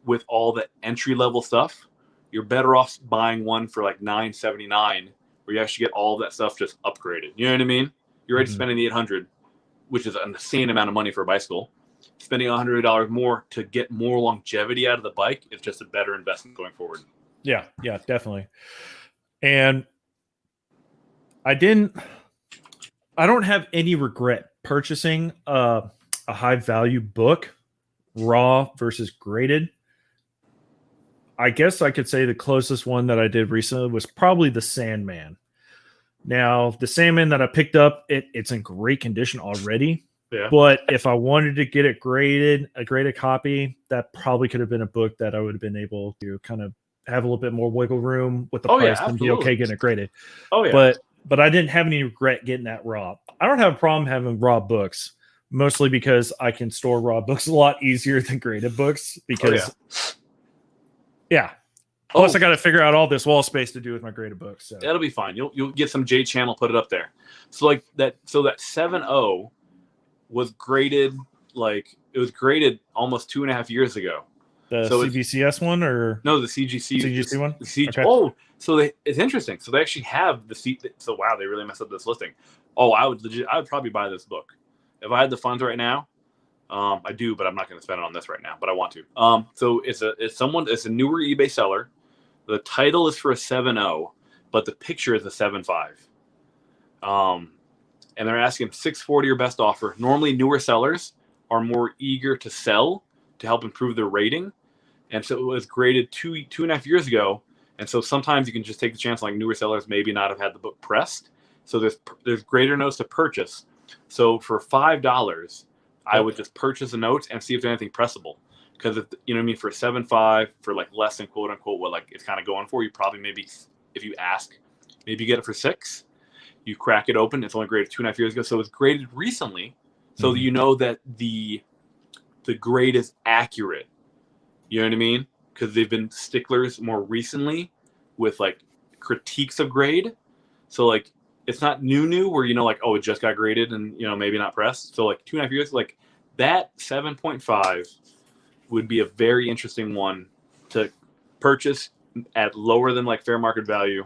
with all the entry level stuff, you're better off buying one for like $979, where you actually get all of that stuff just upgraded. You know what I mean? You're already spending the $800, which is an insane amount of money for a bicycle. Spending $100 more to get more longevity out of the bike is just a better investment going forward. Yeah, definitely. And I don't have any regret purchasing a high value book, raw versus graded. I guess I could say the closest one that I did recently was probably the Sandman. Now, the Sandman that I picked up, it's in great condition already. Yeah. But if I wanted to get it graded, a graded copy, that probably could have been a book that I would have been able to kind of have a little bit more wiggle room with the price and be okay getting it graded. Oh yeah. But I didn't have any regret getting that raw. I don't have a problem having raw books, mostly because I can store raw books a lot easier than graded books. Because Plus, I got to figure out all this wall space to do with my graded books. So that'll be fine. You'll get some J channel, put it up there. So like that. So that 7.0 was graded, like it was graded almost 2.5 years ago. The CBCS one, or no, the CGC one. The okay. Oh, so it's interesting. So they actually have the seat. So wow, they really messed up this listing. Oh, I would probably buy this book if I had the funds right now. I do, but I'm not going to spend it on this right now. But I want to. So it's a newer eBay seller. The title is for a 7.0, but the picture is a 7.5. And they're asking $640 or best offer. Normally, newer sellers are more eager to sell to help improve their rating. And so it was graded 2.5 years ago. And so sometimes you can just take the chance, like newer sellers maybe not have had the book pressed. So there's greater notes to purchase. So for $5, I would just purchase the notes and see if there's anything pressable. Because you know what I mean, for 7.5, for like less than quote unquote what like it's kind of going for, you probably maybe, if you ask, maybe you get it for $6. You crack it open. It's only graded 2.5 years ago, so it's graded recently, so that you know that the grade is accurate. You know what I mean? Because they've been sticklers more recently with like critiques of grade. So like it's not new where you know like, oh, it just got graded and you know maybe not pressed. So like 2.5 years, like that 7.5 would be a very interesting one to purchase at lower than like fair market value,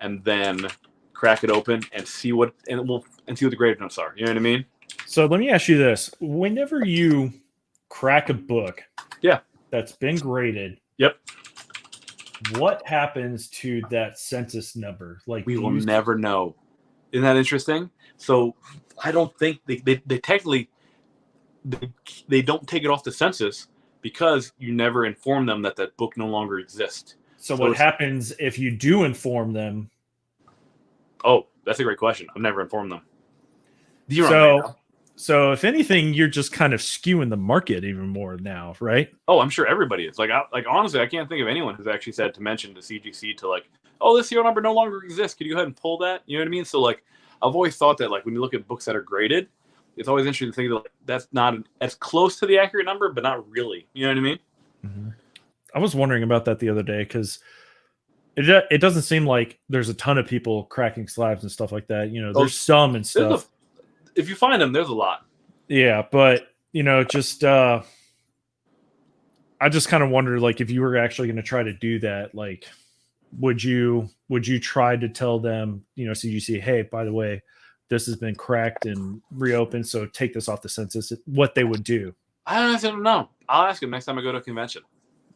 and then crack it open and see what the graded notes are. You know what I mean? So let me ask you this: whenever you crack a book, that's been graded, what happens to that census number? Like we will never know. Isn't that interesting? So I don't think they technically they don't take it off the census because you never inform them that book no longer exists. So what happens if you do inform them? Oh, that's a great question. I've never informed them. So if anything, you're just kind of skewing the market even more now, right? Oh, I'm sure everybody is. Like honestly, I can't think of anyone who's actually said to mention to CGC to like, oh, this serial number no longer exists. Could you go ahead and pull that? You know what I mean? So like, I've always thought that like when you look at books that are graded, it's always interesting to think that like, that's not as close to the accurate number, but not really. You know what I mean? Mm-hmm. I was wondering about that the other day because it doesn't seem like there's a ton of people cracking slabs and stuff like that. You know, there's some and stuff. If you find them, there's a lot. Yeah, but you know, just I just kind of wondered, like, if you were actually going to try to do that, like, would you try to tell them, you know, CGC, hey, by the way, this has been cracked and reopened, so take this off the census? What they would do? I honestly don't know. I'll ask them next time I go to a convention.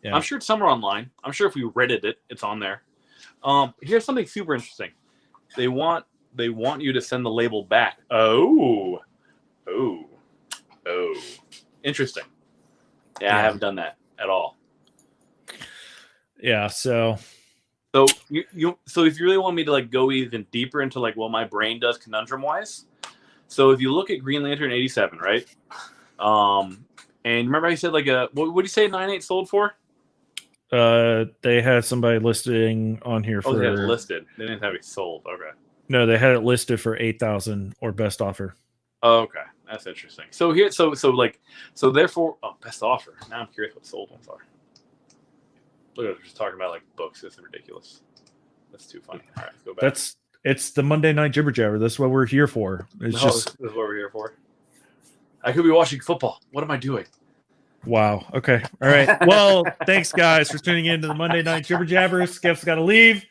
Yeah. I'm sure it's somewhere online. I'm sure if we Reddit it, it's on there. Here's something super interesting. They want you to send the label back. Oh, interesting. Yeah, I haven't done that at all. Yeah, so if you really want me to like go even deeper into like what my brain does conundrum wise, so if you look at Green Lantern 87, right? And remember how you said like what do you say 9.8 sold for? They had somebody listing on here for. They had it listed. They didn't have it sold. Okay. No, they had it listed for 8,000 or best offer. Oh, okay, that's interesting. So here, so therefore, best offer. Now I'm curious what sold ones are. Look at us just talking about like books. This is ridiculous. That's too funny. All right, let's go back. It's the Monday night jibber jabber. That's what we're here for. This is what we're here for. I could be watching football. What am I doing? Wow. Okay. All right. Well, thanks guys for tuning in to the Monday night jibber jabber. Skep's got to leave.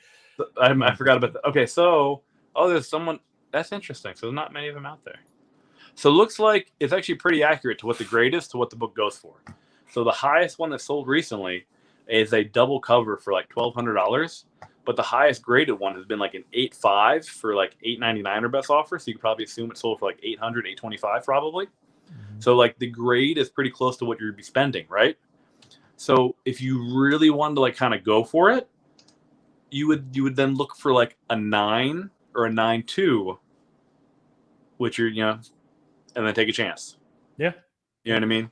I forgot about that. Okay, so there's someone. That's interesting. So there's not many of them out there. So it looks like it's actually pretty accurate to what the grade is to what the book goes for. So the highest one that sold recently is a double cover for like $1,200, but the highest graded one has been like an 8.5 for like $8.99 or best offer. So you could probably assume it sold for like $800, $825 probably. Mm-hmm. So like the grade is pretty close to what you'd be spending, right? So if you really wanted to like kind of go for it, you would then look for like a 9 or a 9.2, which you're and then take a chance. Yeah. You know what I mean?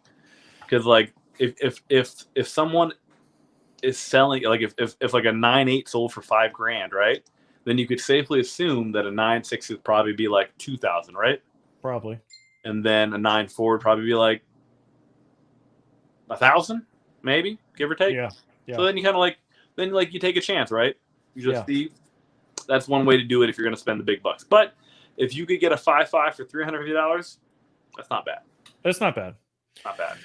Because like if someone is selling, like if like a 9.8 sold for $5,000, right? Then you could safely assume that a 9.6 would probably be like 2,000, right? Probably. And then a 9.4 would probably be like 1,000, maybe, give or take. Yeah. So then you kind of like you take a chance, right? You just see. That's one way to do it if you're going to spend the big bucks. But if you could get a 5.5 for $350, that's not bad. That's not bad. Not bad.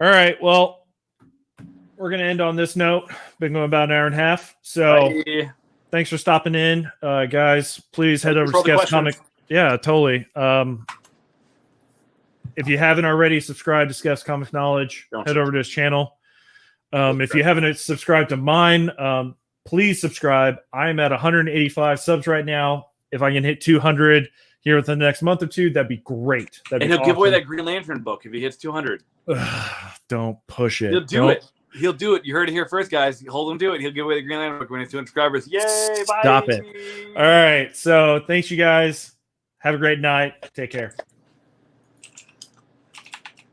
All right. Well, we're going to end on this note. Been going about an hour and a half. So thanks for stopping in, guys. Please head over to Skep's Comic. Yeah, totally. If you haven't already subscribed to Skep's Comic Knowledge, head over to his channel. If you haven't subscribed to mine, please subscribe. I'm at 185 subs right now. If I can hit 200 here within the next month or two, that'd be great. And he'll give away that Green Lantern book if he hits 200. Don't push it. He'll do it. He'll do it. You heard it here first, guys. Hold him to it. He'll give away the Green Lantern book when he's 200 subscribers. Yay! Bye. Stop it. All right. So thanks, you guys. Have a great night. Take care.